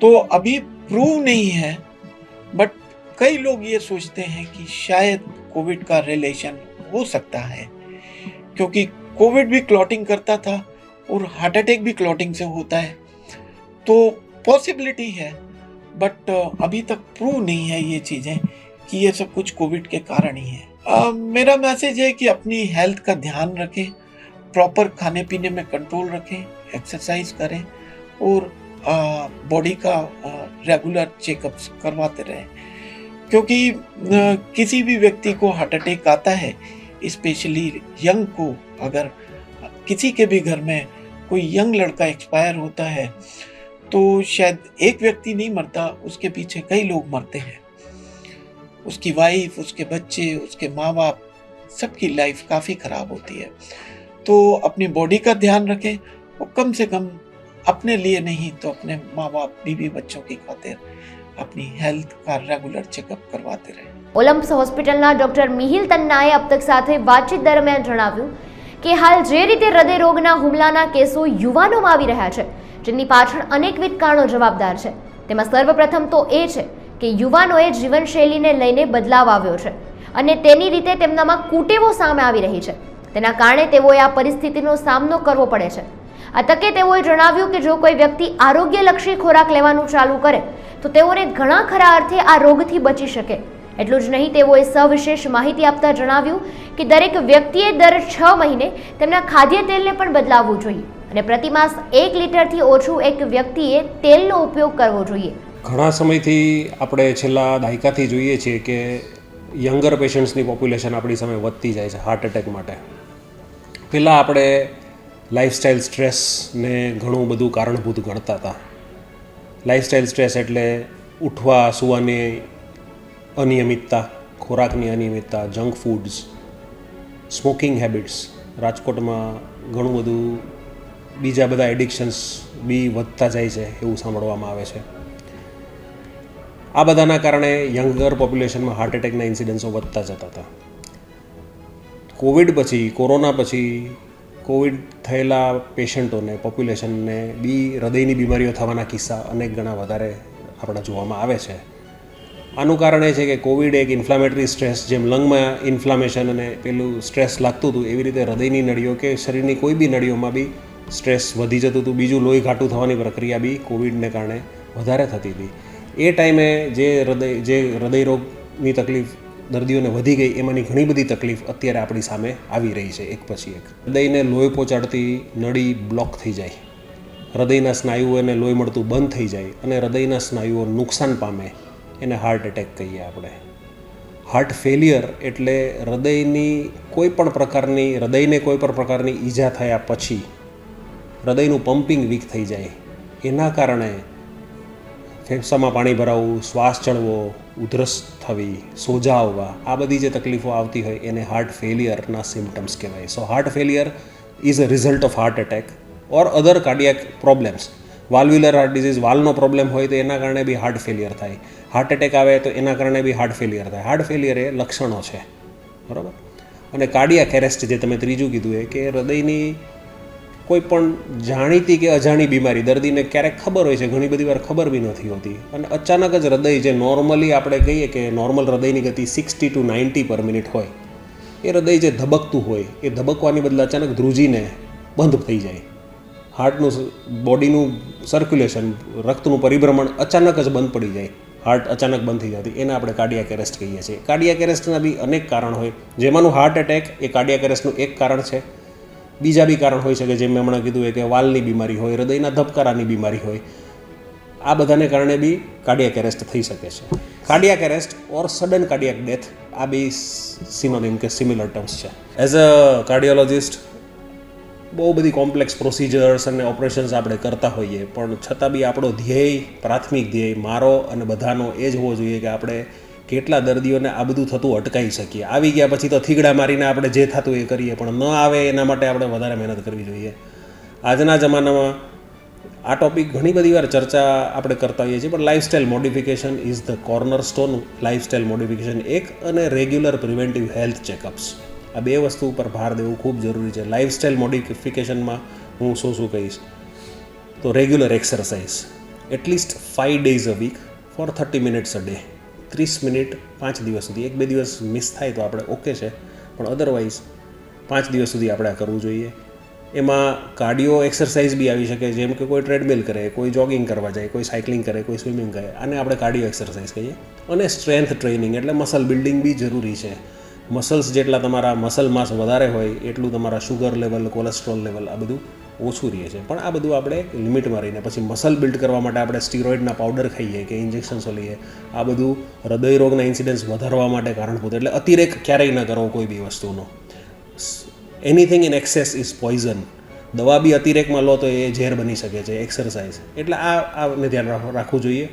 S3: तो अभी प्रूव नहीं है, बट कई लोग ये सोचते हैं कि शायद कोविड का रिलेशन हो सकता है, क्योंकि कोविड भी क्लॉटिंग करता था और हार्ट अटैक भी क्लॉटिंग से होता है, तो पॉसिबिलिटी है, बट अभी तक प्रूव नहीं है ये चीज़ें कि ये सब कुछ कोविड के कारण ही है। मेरा मैसेज है कि अपनी हेल्थ का ध्यान रखें, प्रॉपर खाने पीने में कंट्रोल रखें, एक्सरसाइज करें और बॉडी का रेगुलर चेकअप्स करवाते रहें, क्योंकि किसी भी व्यक्ति को हार्ट अटैक आता है, स्पेशली यंग को। अगर किसी के भी घर में कोई यंग लड़का एक्सपायर होता है तो शायद एक व्यक्ति नहीं मरता, उसके पीछे कई लोग मरते हैं। उसकी वाइफ, उसके बच्चे, उसके माँ बाप, सबकी लाइफ काफ़ी ख़राब होती है। तो अपनी बॉडी का ध्यान रखें और कम से कम अपने लिए नहीं तो अपने माँ बाप, बीवी बच्चों की खातिर अपनी हेल्थ का रेगुलर चेकअप કરવાતે રહે।
S1: ઓલમ્પસ હોસ્પિટલના ડોક્ટર મિહિલ તન્નાએ અબ તક સાથે વાતચીત દરમિયાન જણાવ્યું કે હાલ જે રીતે હૃદય રોગના હુમલાના કેસો યુવાનોમાં આવી રહ્યા છે, જેની પાછળ અનેકવિધ કારણો જવાબદાર છે, તેમાં સર્વપ્રથમ તો એ છે કે યુવાનોએ જીવનશૈલીને લઈને બદલાવ આવ્યો છે અને તેની રીતે તેમનામાં કુટેવો સામે આવી રહી છે। તેના કારણે તેઓએ આ પરિસ્થિતિનો સામનો કરવો પડે છે। આ તકે તેઓએ જણાવ્યું કે જો કોઈ વ્યક્તિ આરોગ્યલક્ષી ખોરાક લેવાનું ચાલુ કરે તો તેઓને ઘણા ખરા અર્થે આ રોગથી બચી શકે। એટલું જ નહીં, તેઓએ સવિશેષ માહિતી આપતા જણાવ્યું કે દરેક વ્યક્તિએ દર 6 મહિને તેમના ખાદ્ય તેલને પણ બદલાવવું જોઈએ અને પ્રતિમાસ 1 લિટરથી ઓછું એક વ્યક્તિએ તેલનો ઉપયોગ કરવો જોઈએ।
S4: ઘણા સમયથી આપણે છેલ્લા દાયકાથી જોઈએ છીએ કે યંગર પેશન્ટ્સની પોપ્યુલેશન આપણી સામે વધતી જાય છે હાર્ટ એટેક માટે। પહેલાં આપણે લાઈફસ્ટાઈલ સ્ટ્રેસને ઘણું બધું કારણભૂત ગણતા હતા। લાઈફસ્ટાઈલ સ્ટ્રેસ એટલે ઉઠવા સૂવાની અનિયમિતતા, ખોરાકની અનિયમિતતા, જંક ફૂડ્સ, સ્મોકિંગ હેબિટ્સ, રાજકોટમાં ઘણું બધું બીજા બધા એડિક્શન્સ બી વધતા જાય છે એવું સાંભળવામાં આવે છે। આ બધાના કારણે યંગર પોપ્યુલેશનમાં હાર્ટ એટેકના ઇન્સિડન્સો વધતા જતા હતા। કોવિડ પછી, કોરોના પછી કોવિડ થયેલા પેશન્ટોને, પોપ્યુલેશનને બી હૃદયની બીમારીઓ થવાના કિસ્સા અનેક ગણા વધારે આપણા જોવામાં આવે છે। આનું કારણ એ છે કે કોવિડ એક ઇન્ફ્લામેટરી સ્ટ્રેસ, જેમ લંગમાં ઇન્ફ્લામેશન અને પેલું સ્ટ્રેસ લાગતું હતું એવી રીતે હૃદયની નળીઓ કે શરીરની કોઈ બી નળીઓમાં બી સ્ટ્રેસ વધી જતું હતું. બીજું લોહી ઘાટું થવાની પ્રક્રિયા બી કોવિડને કારણે વધારે થતી હતી. એ ટાઈમે જે હૃદયરોગની તકલીફ દર્દીઓને વધી ગઈ, એમાંની ઘણી બધી તકલીફ અત્યારે આપણી સામે આવી રહી છે એક પછી એક. હૃદયને લોહી પહોંચાડતી નળી બ્લોક થઈ જાય, હૃદયના સ્નાયુઓને લોહી મળતું બંધ થઈ જાય અને હૃદયના સ્નાયુઓ નુકસાન પામે, એને હાર્ટ એટેક કહીએ આપણે. હાર્ટ ફેલિયર એટલે હૃદયને કોઈ પણ પ્રકારની ઈજા થયા પછી હૃદયનું પમ્પિંગ વીક થઈ જાય, એના કારણે ફેફસામાં પાણી ભરાવું, શ્વાસ ચડવો, ઉધરસ થવી, સોજા આવવા, આ બધી જે તકલીફો આવતી હોય એને હાર્ટ ફેલિયરના સિમ્ટમ્સ કહેવાય. So heart failure is a result of heart attack or other cardiac problems. Valvular heart disease, વાલ્વનો પ્રોબ્લેમ હોય તો એના કારણે બી હાર્ટ ફેલિયર થાય. હાર્ટ એટેક આવે તો એના કારણે બી હાર્ટ ફેલિયર થાય. હાર્ટ ફેલિયર એ લક્ષણો છે, બરાબર. અને કાર્ડિયાક એરેસ્ટ જે તમે ત્રીજું કીધું એ કે હૃદયની કોઈ પણ જાણીતી કે અજાણી બીમારી દર્દીને ક્યારેક ખબર હોય છે, ઘણી બધી વાર ખબર બી નથી હોતી, અને અચાનક જ હૃદય, જે નોર્મલી આપણે કહીએ કે નોર્મલ હૃદયની ગતિ 60 to 90 પર મિનિટ હોય, એ હૃદય જે ધબકતું હોય એ ધબકવાની બદલે અચાનક ધ્રુજીને બંધ થઈ જાય. હાર્ટનું બોડીનું સર્ક્યુલેશન, રક્તનું પરિભ્રમણ અચાનક જ બંધ પડી જાય, હાર્ટ અચાનક બંધ થઈ જતી, એને આપણે કાર્ડિયાક એરેસ્ટ કહીએ છીએ. કાર્ડિયાક એરેસ્ટના બી અનેક કારણ હોય, જેમાંનું હાર્ટ એટેક એ કાર્ડિયાક એરેસ્ટનું એક કારણ છે. બીજા બી કારણ હોઈ શકે, જેમ મેં હમણાં કીધું હોય કે વાલની બીમારી હોય, હૃદયના ધબકારાની બીમારી હોય, આ બધાને કારણે બી કાર્ડિયાક એરેસ્ટ થઈ શકે છે. કાર્ડિયાક એરેસ્ટ ઓર સડન કાર્ડિયાક ડેથ, આ બી સિનોનિમ કે સિમિલર ટર્મ્સ છે. એઝ અ કાર્ડિયોલોજિસ્ટ બહુ બધી કોમ્પ્લેક્સ પ્રોસિજર્સ અને ઓપરેશન્સ આપણે કરતા હોઈએ, પણ છતાં બી આપણો ધ્યેય, પ્રાથમિક ધ્યેય મારો અને બધાનો એ જ હોવો જોઈએ કે આપણે કેટલા દર્દીઓને આ બધું થતું અટકાવી શકીએ. આવી ગયા પછી તો થીગડા મારીને આપણે જે થતું એ કરીએ, પણ ન આવે એના માટે આપણે વધારે મહેનત કરવી જોઈએ. આજના જમાનામાં આ ટોપિક ઘણી બધી વાર ચર્ચા આપણે કરતા હોઈએ છીએ, પણ lifestyle modification is the corner stone. Lifestyle modification એક, અને રેગ્યુલર પ્રિવેન્ટિવ હેલ્થ ચેકઅપ્સ, આ બે વસ્તુ ઉપર ભાર દેવું ખૂબ જરૂરી છે. લાઇફસ્ટાઇલ મોડિફિકેશનમાં હું શું કહીશ તો regular exercise, at least 5 days a week for 30 minutes a day. 30 minute 5 દિવસ સુધી. 1-2 દિવસ મિસ થાય તો આપણે ઓકે છે, પણ અદરવાઇઝ 5 દિવસ સુધી આપણે આ કરવું જોઈએ. એમાં કાર્ડિયો એક્સરસાઇઝ બી આવી શકે, જેમ કે કોઈ ટ્રેડમિલ કરે, કોઈ જોગિંગ કરવા જાય, કોઈ સાયકલિંગ કરે, કોઈ સ્વિમિંગ કરે, આને આપણે કાર્ડિયો એક્સરસાઇઝ કહીએ. અને સ્ટ્રેન્થ ટ્રેનિંગ એટલે મસલ બિલ્ડિંગ બી જરૂરી છે. મસલ્સ જેટલા તમારા મસલ માસ વધારે હોય એટલું તમારા શુગર લેવલ, કોલેસ્ટ્રોલ લેવલ આ બધું ઓછું રહે છે. પણ આ બધું આપણે લિમિટમાં રહીને, પછી મસલ બિલ્ડ કરવા માટે આપણે સ્ટીરોઇડના પાવડર ખાઈએ કે ઇન્જેક્શન્સો લઈએ, આ બધું હૃદયરોગના ઇન્સિડન્સ વધારવા માટે કારણભૂત. એટલે અતિરેક ક્યારેય ન કરવો કોઈ બી વસ્તુનો. Anything in access is poison. દવા બી અતિરેકમાં લો તો એ ઝેર બની શકે છે. એક્સરસાઇઝ એટલે આને ધ્યાન રાખવું જોઈએ.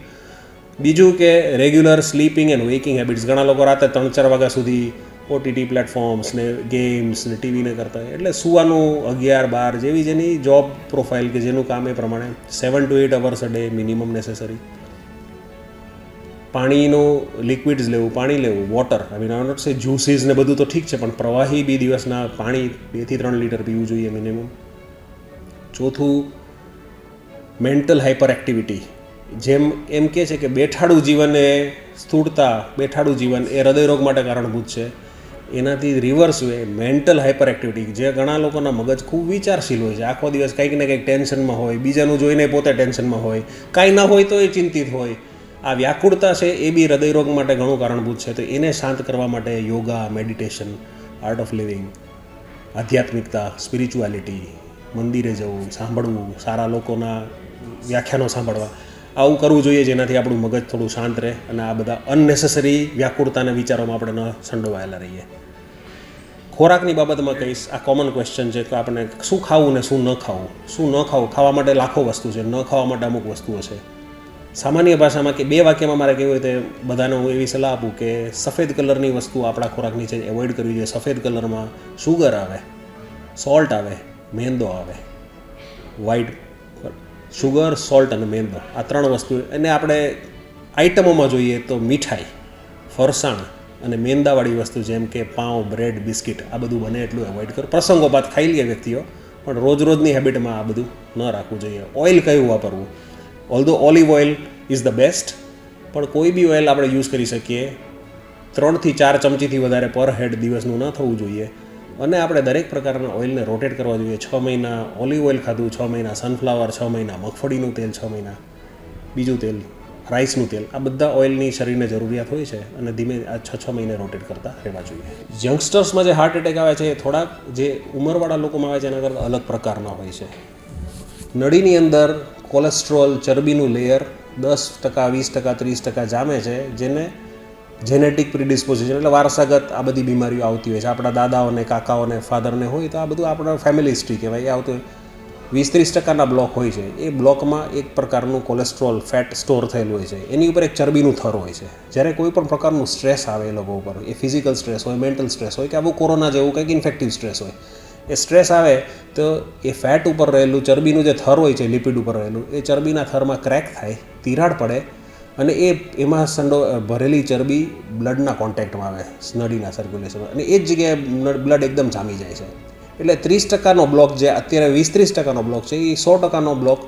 S4: બીજું કે રેગ્યુલર સ્લીપિંગ એન્ડ વેકિંગ હેબિટ્સ. ઘણા લોકો રાતે 3-4 વાગ્યા સુધી OTT પ્લેટફોર્મ્સ ને ગેમ્સ ને ટીવીને કરતા હોય, એટલે સુવાનું 11-12 જેવી જેની જોબ પ્રોફાઇલ કે જેનું કામ એ પ્રમાણે 7 to 8 hours a day minimum necessary. પાણીનું લિક્વિડ્સ લેવું, પાણી લેવું, water, I mean I not say juices ને બધું તો ઠીક છે, પણ પ્રવાહી બી દિવસના પાણી 2 થી 3 લીટર પીવું જોઈએ મિનિમમ. ચોથું, મેન્ટલ હાઇપર એક્ટિવિટી. જેમ એમ કહે છે કે બેઠાડું જીવન એ સ્થૂળતા, બેઠાડું જીવન એ હૃદયરોગ માટે કારણભૂત છે. એનાથી reverse way mental hyper activity, જે ઘણા લોકોના મગજ ખૂબ વિચારશીલ હોય છે, આખો દિવસ કંઈક ને કંઈક ટેન્શનમાં હોય, બીજાનું જોઈને પોતે ટેન્શનમાં હોય, કાંઈ ના હોય તો એ ચિંતિત હોય. આ વ્યાકુળતા છે એ બી હૃદયરોગ માટે ઘણું કારણભૂત છે. તો એને શાંત કરવા માટે yoga, meditation, art of living, આધ્યાત્મિકતા, સ્પિરિચ્યુઆલિટી, મંદિરે જવું, સાંભળવું, સારા લોકોના વ્યાખ્યાનો સાંભળવા, આવું કરવું જોઈએ, જેનાથી આપણું મગજ થોડું શાંત રહે અને આ બધા અનનેસેસરી વ્યાકુળતાના વિચારોમાં આપણે ન સંડોવાયેલા રહીએ. ખોરાકની બાબતમાં કહીશ, આ કોમન ક્વેશ્ચન છે કે આપણે શું ખાવું ને શું ન ખાવું. શું ન ખાવું, ખાવા માટે લાખો વસ્તુ છે, ન ખાવા માટે અમુક વસ્તુઓ છે. સામાન્ય ભાષામાં કે 2 વાક્યમાં મારે કહેવું હોય તો બધાને હું એવી સલાહ આપું કે સફેદ કલરની વસ્તુ આપણા ખોરાકની છે એવોઇડ કરવી જોઈએ. સફેદ કલરમાં શુગર આવે, સોલ્ટ આવે, મેંદો આવે. વ્હાઇટ શુગર, સોલ્ટ અને મેંદો, આ 3 વસ્તુ. અને આપણે આઇટમોમાં જોઈએ તો મીઠાઈ, ફરસાણ અને મેંદાવાળી વસ્તુ જેમ કે પાઉં, બ્રેડ, બિસ્કિટ, આ બધું બને એટલું એવોઇડ કરો. પ્રસંગોપાત ખાઈ લે વ્યક્તિઓ, પણ રોજની હેબિટમાં આ બધું ન રાખવું જોઈએ. ઓઇલ કયું વાપરવું? Although olive oil is the best, પણ કોઈ બી ઓઇલ આપણે યુઝ કરી શકીએ 3 થી 4 ચમચીથી વધારે પર હેડ દિવસનું ન થવું જોઈએ. અને આપણે દરેક પ્રકારના ઓઇલને રોટેટ કરવા જોઈએ. 6 મહિના ઓલિવ ઓઇલ ખાધું, 6 મહિના સનફ્લાવર, 6 મહિના મગફળીનું તેલ, 6 મહિના બીજું તેલ રાઈસનું તેલ, આ બધા ઓઇલની શરીરને જરૂરિયાત હોય છે અને ધીમે આ 6 મહિને રોટેટ કરતા રહેવા જોઈએ. યંગસ્ટર્સમાં જે હાર્ટ એટેક આવે છે એ થોડાક જે ઉંમરવાળા લોકોમાં આવે છે એના કરતાં અલગ પ્રકારના હોય છે. નળીની અંદર કોલેસ્ટ્રોલ, ચરબીનું લેયર 10%, 20%, 30% જામે છે, જેને જેનેટિક પ્રિડિસ્પોઝિશન એટલે વારસાગત આ બધી બીમારીઓ આવતી હોય છે. આપણા દાદાઓને, કાકાઓને, ફાધરને હોય તો આ બધું આપણા ફેમિલી હિસ્ટ્રી કહેવાય. એ આવતું 20-30%ના બ્લોક હોય છે. એ બ્લોકમાં એક પ્રકારનું કોલેસ્ટ્રોલ, ફેટ સ્ટોર થયેલું હોય છે. એની ઉપર એક ચરબીનું થર હોય છે. જ્યારે કોઈ પણ પ્રકારનું સ્ટ્રેસ આવે એ લોકો ઉપર, એ ફિઝિકલ સ્ટ્રેસ હોય, મેન્ટલ સ્ટ્રેસ હોય કે આવું કોરોના જેવું કંઈક ઇન્ફેક્ટિવ સ્ટ્રેસ હોય, એ સ્ટ્રેસ આવે તો એ ફેટ ઉપર રહેલું ચરબીનું જે થર હોય છે, લિપિડ ઉપર રહેલું, એ ચરબીના થરમાં ક્રેક થાય, તિરાડ પડે અને એમાં ભરેલી ચરબી બ્લડના કોન્ટેક્ટમાં આવે, નળીના સર્ક્યુલેશનમાં, અને એ જ જગ્યાએ બ્લડ એકદમ જામી જાય છે. એટલે 30%નો બ્લોક જે અત્યારે 20-30%નો બ્લોક છે, એ 100%નો બ્લોક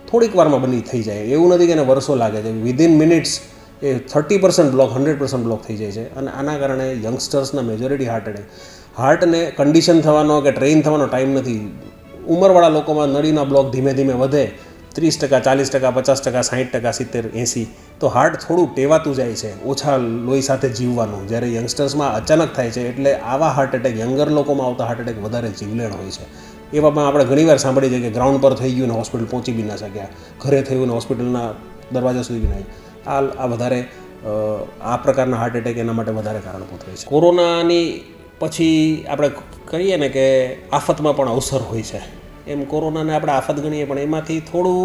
S4: થોડીક વારમાં બની થઈ જાય. એવું નથી કે એને વર્ષો લાગે છે. વિધિન મિનિટ્સ એ 30% બ્લોક 100% બ્લોક થઈ જાય છે. અને આના કારણે યંગસ્ટર્સના મેજોરિટી હાર્ટને કન્ડિશન થવાનો કે ટ્રેઇન થવાનો ટાઈમ નથી. ઉંમરવાળા લોકોમાં નળીના બ્લોક ધીમે ધીમે વધે 30%, 40%, 50%, 60%, 70%, 80%, તો હાર્ટ થોડું ટેવાતું જાય છે, ઓછા લોહી સાથે જીવવાનું. જ્યારે યંગસ્ટર્સમાં અચાનક થાય છે, એટલે આવા હાર્ટ એટેક, યંગર લોકોમાં આવતા હાર્ટ એટેક વધારે જીવલેણ હોય છે. એવામાં આપણે ઘણીવાર સાંભળીએ છીએ કે ગ્રાઉન્ડ પર થઈ ગયું ને હોસ્પિટલ પહોંચી બી ના શક્યા, ઘરે થયું ને હોસ્પિટલના દરવાજા સુધી બી ના. આ વધારે આ પ્રકારના હાર્ટ એટેક એના માટે વધારે કારણભૂત હોય છે. કોરોનાની પછી આપણે કહીએ ને કે આફતમાં પણ અવસર હોય છે, એમ કોરોનાને આપણે આફત ગણીએ, પણ એમાંથી થોડું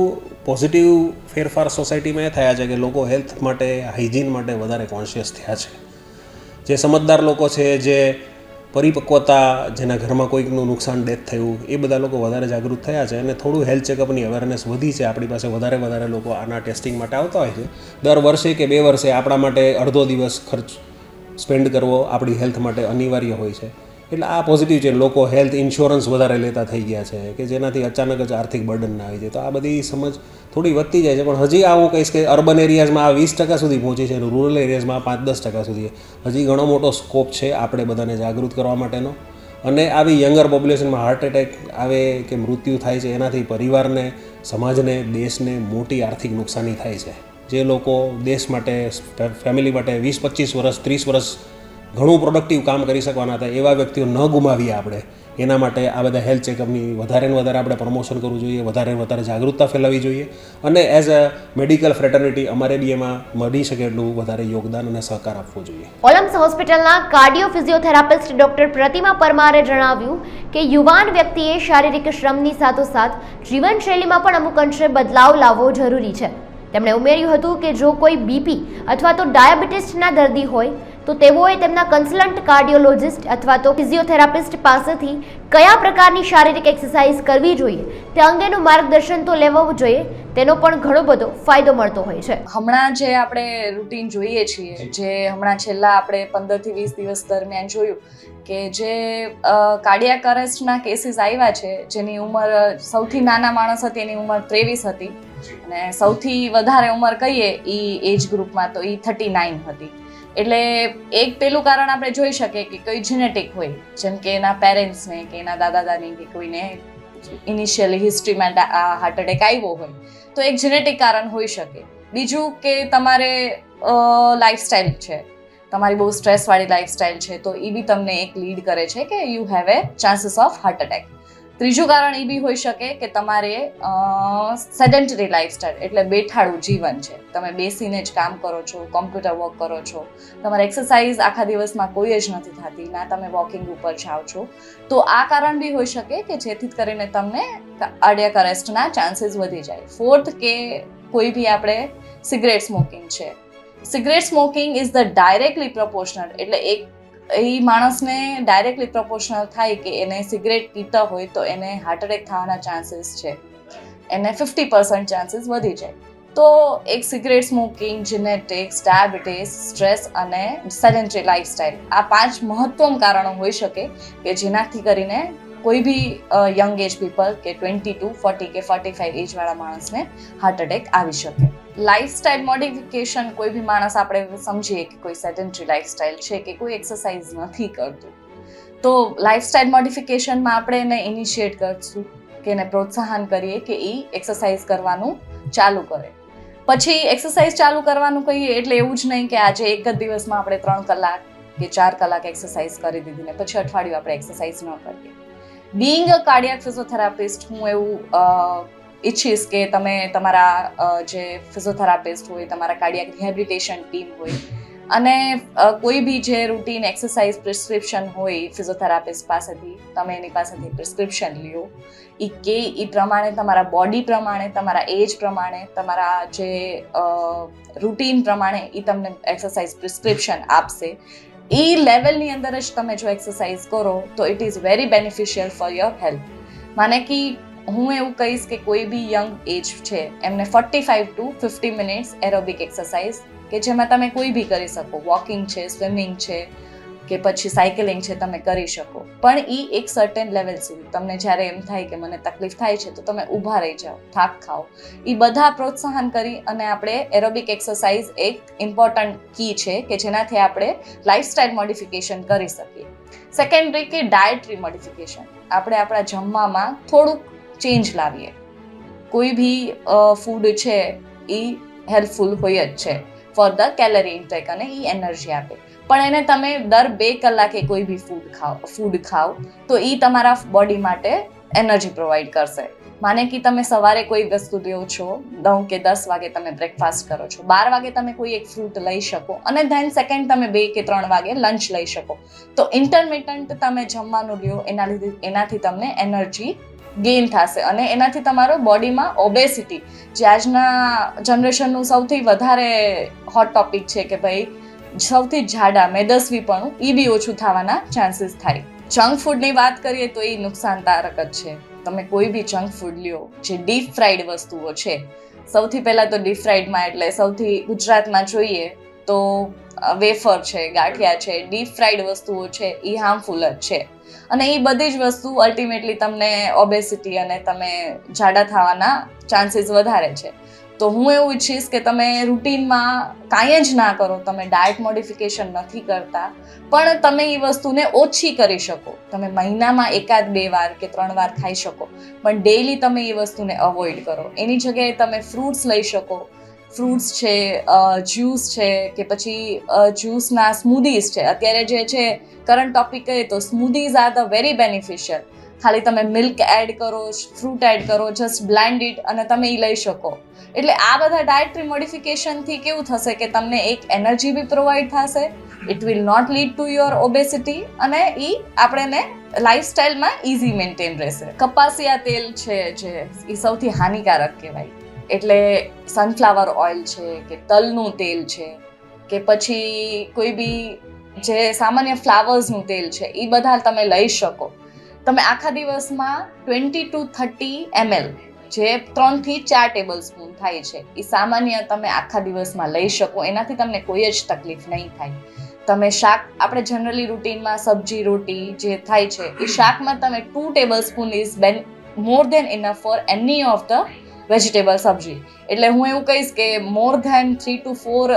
S4: પોઝિટિવ ફેરફાર સોસાયટીમાં એ થયા છે કે લોકો હેલ્થ માટે, હાઇજીન માટે વધારે કોન્શિયસ થયા છે. જે સમજદાર લોકો છે, જે પરિપક્વતા, જેના ઘરમાં કોઈકનું નુકસાન, ડેથ થયું, એ બધા લોકો વધારે જાગૃત થયા છે અને થોડું હેલ્થ ચેકઅપની અવેરનેસ વધી છે. આપણી પાસે વધારે લોકો આના ટેસ્ટિંગ માટે આવતા હોય છે. દર વર્ષે કે 2 વર્ષે આપણા માટે અડધો દિવસ ખર્ચ સ્પેન્ડ કરવો આપણી હેલ્થ માટે અનિવાર્ય હોય છે. એટલે આ પોઝિટિવ છે. લોકો હેલ્થ ઇન્સ્યોરન્સ વધારે લેતા થઈ ગયા છે કે જેનાથી અચાનક જ આર્થિક બર્ડન ના આવી જાય. તો આ બધી સમજ થોડી વધતી જાય છે. પણ હજી હું કહીશ કે અર્બન એરિયાઝમાં આ 20% સુધી પહોંચી છે અને રૂરલ એરિયાઝમાં 5-10% સુધી. હજી ઘણો મોટો સ્કોપ છે આપણે બધાને જાગૃત કરવા માટેનો. અને આવી યંગર પોપ્યુલેશનમાં હાર્ટ એટેક આવે કે મૃત્યુ થાય છે, એનાથી પરિવારને, સમાજને, દેશને મોટી આર્થિક નુકસાની થાય છે. જે લોકો દેશ માટે, ફેમિલી માટે 20-25 વર્ષ, 30 વર્ષ ઘણું પ્રોડક્ટિવ કામ કરી શકવાના હતા, એવા વ્યક્તિઓ ન ગુમાવીએ આપણે. એના માટે આ બધા હેલ્થ ચેકઅપની વધારે ને વધારે આપણે પ્રમોશન કરવું જોઈએ, વધારે જાગૃતતા ફેલાવવી જોઈએ. અને એઝ અ મેડિકલ ફ્રેટર્નિટી અમારે બી એમાં મળી શકે એટલું વધારે યોગદાન અને સહકાર આપવો જોઈએ.
S1: ઓલમ્સ હોસ્પિટલના કાર્ડિયો ફિઝિયોથેરાપિસ્ટ ડોક્ટર પ્રતિમા પરમારે જણાવ્યું કે યુવાન વ્યક્તિએ શારીરિક શ્રમની સાથોસાથ જીવનશૈલીમાં પણ અમુક અંશે બદલાવ લાવવો જરૂરી છે. તેમણે ઉમેર્યું હતું કે જો કોઈ બીપી અથવા તો ડાયાબિટીસના દર્દી હોય તો તેઓએ તેમના કન્સલ્ટન્ટ કાર્ડિયોલોજિસ્ટ અથવા તો ફિઝિયોથેરાપિસ્ટ પાસેથી કયા પ્રકારની શારીરિક એક્સરસાઇઝ કરવી જોઈએ તે અંગેનું માર્ગદર્શન તો લેવું જોઈએ. તેનો પણ ઘણો બધો ફાયદો મળતો હોય છે.
S5: હમણાં જે આપણે રૂટીન જોઈએ છીએ, જે હમણાં છેલ્લા આપણે 15 થી 20 દિવસ દરમિયાન જોયું કે જે કાર્ડિયાક અરેસ્ટના કેસીસ આવ્યા છે, જેની ઉંમર સૌથી નાના માણસ હતી એની ઉંમર 23 હતી અને સૌથી વધારે ઉંમર કહીએ એ એજ ગ્રુપમાં તો એ 39 હતી. એટલે એક પેલું કારણ આપણે જોઈ શકીએ કે કોઈ જેનેટિક હોય, જેમ કે એના પેરેન્ટ્સને કે એના દાદા દાદી કે કોઈને ઇનિશિયલી હિસ્ટ્રીમાં હાર્ટ એટેક આવ્યો હોય તો એક જેનેટિક કારણ હોઈ શકે. બીજું કે તમારે લાઈફસ્ટાઈલ છે, તમારી બહુ સ્ટ્રેસવાળી લાઈફસ્ટાઈલ છે, તો એ બી તમને એક લીડ કરે છે કે you have a chances of heart attack. ત્રીજું કારણ એ બી હોઈ શકે કે તમારે સેડેન્ટરી લાઈફસ્ટાઈલ એટલે બેઠાડું જીવન છે, તમે બેસીને જ કામ કરો છો, કોમ્પ્યુટર વર્ક કરો છો, તમારે એક્સરસાઇઝ આખા દિવસમાં કોઈ જ નથી થતી, ના તમે વોકિંગ ઉપર જાઓ છો, તો આ કારણ બી હોઈ શકે કે જેથી કરીને તમને કાર્ડિયાક અરેસ્ટના ચાન્સીસ વધી જાય. ફોર્થ કે કોઈ બી આપણે સિગરેટ સ્મોકિંગ છે. Cigarette smoking is the directly proportional, એટલે એ માણસને ડાયરેક્ટલી પ્રોપોર્શનલ થાય કે એને સિગરેટ પીતા હોય તો એને હાર્ટ એટેક થવાના ચાન્સીસ છે, એને 50% ચાન્સીસ વધી જાય. તો એક cigarette smoking, genetics, diabetes, stress અને સેડેન્ટરી લાઈફસ્ટાઈલ, આ 5 મહત્વના કારણો હોઈ શકે કે જેનાથી કરીને કોઈ બી યંગ એજ પીપલ કે 20 to 40 કે 45 એજવાળા માણસને હાર્ટ એટેક આવી શકે. લાઈફસ્ટાઈલ મોડિફિકેશન કોઈ બી માણસ આપણે સમજીએ કે કોઈ સેડેન્ટરી લાઈફસ્ટાઈલ છે કે કોઈ એક્સરસાઇઝ નથી કરતું, તો લાઈફસ્ટાઈલ મોડિફિકેશનમાં આપણે એને ઇનિશિએટ કરશું કે એને પ્રોત્સાહન કરીએ કે એ એક્સરસાઇઝ કરવાનું ચાલુ કરે. પછી એક્સરસાઇઝ ચાલુ કરવાનું કહીએ એટલે એવું જ નહીં કે આજે એક જ દિવસમાં આપણે 3 કલાક કે 4 કલાક એક્સરસાઇઝ કરી દીધી ને પછી અઠવાડિયું આપણે એક્સરસાઇઝ ન કરીએ. બીઇંગ અ કાર્ડિયાક ફિઝિયોથેરાપિસ્ટ, હું એવું ઈચ્છીશ કે તમે તમારા જે ફિઝિયોથેરાપિસ્ટ હોય, તમારા કાર્ડિયાક રિહેબિલિટેશન ટીમ હોય અને કોઈ બી જે રૂટીન એક્સરસાઇઝ પ્રિસ્ક્રિપ્શન હોય ફિઝિયોથેરાપિસ્ટ પાસેથી, તમે એની પાસેથી પ્રિસ્ક્રિપ્શન લ્યો. એ પ્રમાણે તમારા બોડી પ્રમાણે, તમારા એજ પ્રમાણે, તમારા જે રૂટીન પ્રમાણે એ તમને એક્સરસાઇઝ પ્રિસ્ક્રિપ્શન આપશે. એ લેવલની અંદર જ તમે જો એક્સરસાઇઝ કરો તો it is very beneficial for your health. માને કે હું એવું કહીશ કે કોઈ બી યંગ એજ છે એમને 45 to 50 મિનિટ્સ એરોબિક એક્સરસાઇઝ કે જેમાં તમે કોઈ બી કરી શકો, વોકિંગ છે, સ્વિમિંગ છે કે પછી સાયકલિંગ છે, તમે કરી શકો. પણ એ એક સર્ટેન લેવલ સુધી, તમને જ્યારે એમ થાય કે મને તકલીફ થાય છે તો તમે ઊભા રહી જાઓ, થાક ખાઓ. એ બધા પ્રોત્સાહન કરી અને આપણે એરોબિક એક્સરસાઇઝ એક ઇમ્પોર્ટન્ટ કી છે કે જેનાથી આપણે લાઈફસ્ટાઈલ મોડિફિકેશન કરી શકીએ. સેકન્ડરી કે ડાયટરી મોડિફિકેશન, આપણે આપણા જમવામાં થોડુંક ચેન્જ લાવીએ. કોઈ બી ફૂડ છે એ હેલ્પફુલ હોય જ છે ફોર ધ કેલરી ઇન્ટેક અને એ એનર્જી આપે. પણ એને તમે દર 2 કલાકે કોઈ બી ફૂડ ખાઓ તો એ તમારા બોડી માટે એનર્જી પ્રોવાઈડ કરશે. માને કે તમે સવારે કોઈ વસ્તુ લ્યો છો, 9 કે 10 વાગે તમે બ્રેકફાસ્ટ કરો છો, 12 વાગે તમે કોઈ એક ફ્રૂટ લઈ શકો અને ધેન સેકન્ડ તમે 2 કે 3 વાગે લંચ લઈ શકો. તો ઇન્ટરમિટન્ટ તમે જમવાનું લ્યો, એનાથી તમને એનર્જી ગેઇન થશે અને એનાથી તમારો બોડીમાં ઓબેસિટી, જે આજના જનરેશનનું સૌથી વધારે હોટ ટોપિક છે કે ભાઈ સૌથી જાડા, મેદસ્વીપણું, એ બી ઓછું થવાના ચાન્સીસ થાય. જંક ફૂડની વાત કરીએ તો એ નુકસાનકારક જ છે. તમે કોઈ બી જંક ફૂડ લ્યો જે ડીપ ફ્રાઈડ વસ્તુઓ છે, સૌથી પહેલાં તો ડીપ ફ્રાઈડમાં એટલે સૌથી ગુજરાતમાં જોઈએ તો વેફર છે, ગાંઠિયા છે, ડીપ ફ્રાઈડ વસ્તુઓ છે, એ હાર્મફુલ જ છે. અને એ બધી જ વસ્તુ અલ્ટિમેટલી તમને ઓબેસિટી અને તમે જાડા થવાના ચાન્સીસ વધારે છે. તો હું એવું ઈચ્છીશ કે તમે રૂટીનમાં કાંઈ જ ના કરો, તમે ડાયટ મોડિફિકેશન નથી કરતા, પણ તમે એ વસ્તુને ઓછી કરી શકો. તમે મહિનામાં 1-2 વાર કે 3 વાર ખાઈ શકો, પણ ડેઈલી તમે એ વસ્તુને અવોઇડ કરો. એની જગ્યાએ તમે ફ્રૂટ્સ લઈ શકો. ફ્રૂટ્સ છે, જ્યુસ છે કે પછી જ્યુસના સ્મૂધીઝ છે. અત્યારે જે છે કરંટ ટોપિક કહીએ તો smoothies are the very beneficial. ખાલી તમે મિલ્ક એડ કરો, ફ્રૂટ એડ કરો, જસ્ટ બ્લેન્ડ ઇટ અને તમે એ લઈ શકો. એટલે આ બધા ડાયટરી મોડિફિકેશનથી કેવું થશે કે તમને એક એનર્જી બી પ્રોવાઈડ થશે, it will not lead to your obesity અને એ આપણને લાઈફસ્ટાઈલમાં ઇઝી મેન્ટેન રહેશે. કપાસિયા તેલ છે જે એ સૌથી હાનિકારક કહેવાય. એટલે સનફ્લાવર ઓઇલ છે કે તલનું તેલ છે કે પછી કોઈ બી જે સામાન્ય ફ્લાવર્સનું તેલ છે, એ બધા તમે લઈ શકો. તમે આખા દિવસમાં 20 to 30 ml જે 3 થી 4 ટેબલ સ્પૂન થાય છે, એ સામાન્ય તમે આખા દિવસમાં લઈ શકો. એનાથી તમને કોઈ જ તકલીફ નહીં થાય. તમે શાક, આપણે જનરલી રૂટીનમાં સબ્જી, રોટી જે થાય છે એ શાકમાં તમે 2 tablespoon is more than enough for any of the vegetable sabzi. એટલે હું એવું કહીશ કે more than 3 to 4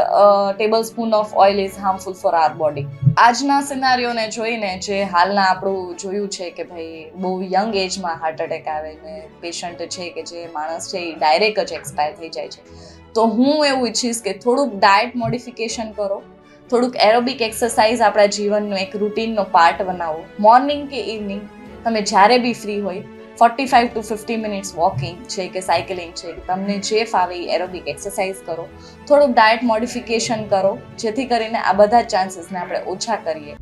S5: tablespoon of oil is harmful for our body. આજના સિનારીઓને જોઈને જે હાલના આપણું જોયું છે કે ભાઈ બહુ યંગ એજમાં હાર્ટ એટેક આવે ને પેશન્ટ છે કે જે માણસ છે એ ડાયરેક્ટ જ એક્સપાયર થઈ જાય છે. તો હું એવું ઈચ્છીશ કે થોડુંક ડાયટ મોડિફિકેશન કરો, થોડુંક એરોબિક એક્સરસાઇઝ આપણા જીવનનો એક રૂટીનનો પાર્ટ બનાવો. મોર્નિંગ કે ઇવનિંગ તમે જ્યારે બી ફ્રી હોય 45 to 50 મિનિટ્સ વોકિંગ છે કે સાયકલિંગ છે, તમને જે ફાવે એ એરોબિક એક્સરસાઇઝ કરો. થોડુંક ડાયટ મોડિફિકેશન કરો જેથી કરીને આ બધા ચાન્સીસને આપણે ઓછા કરીએ.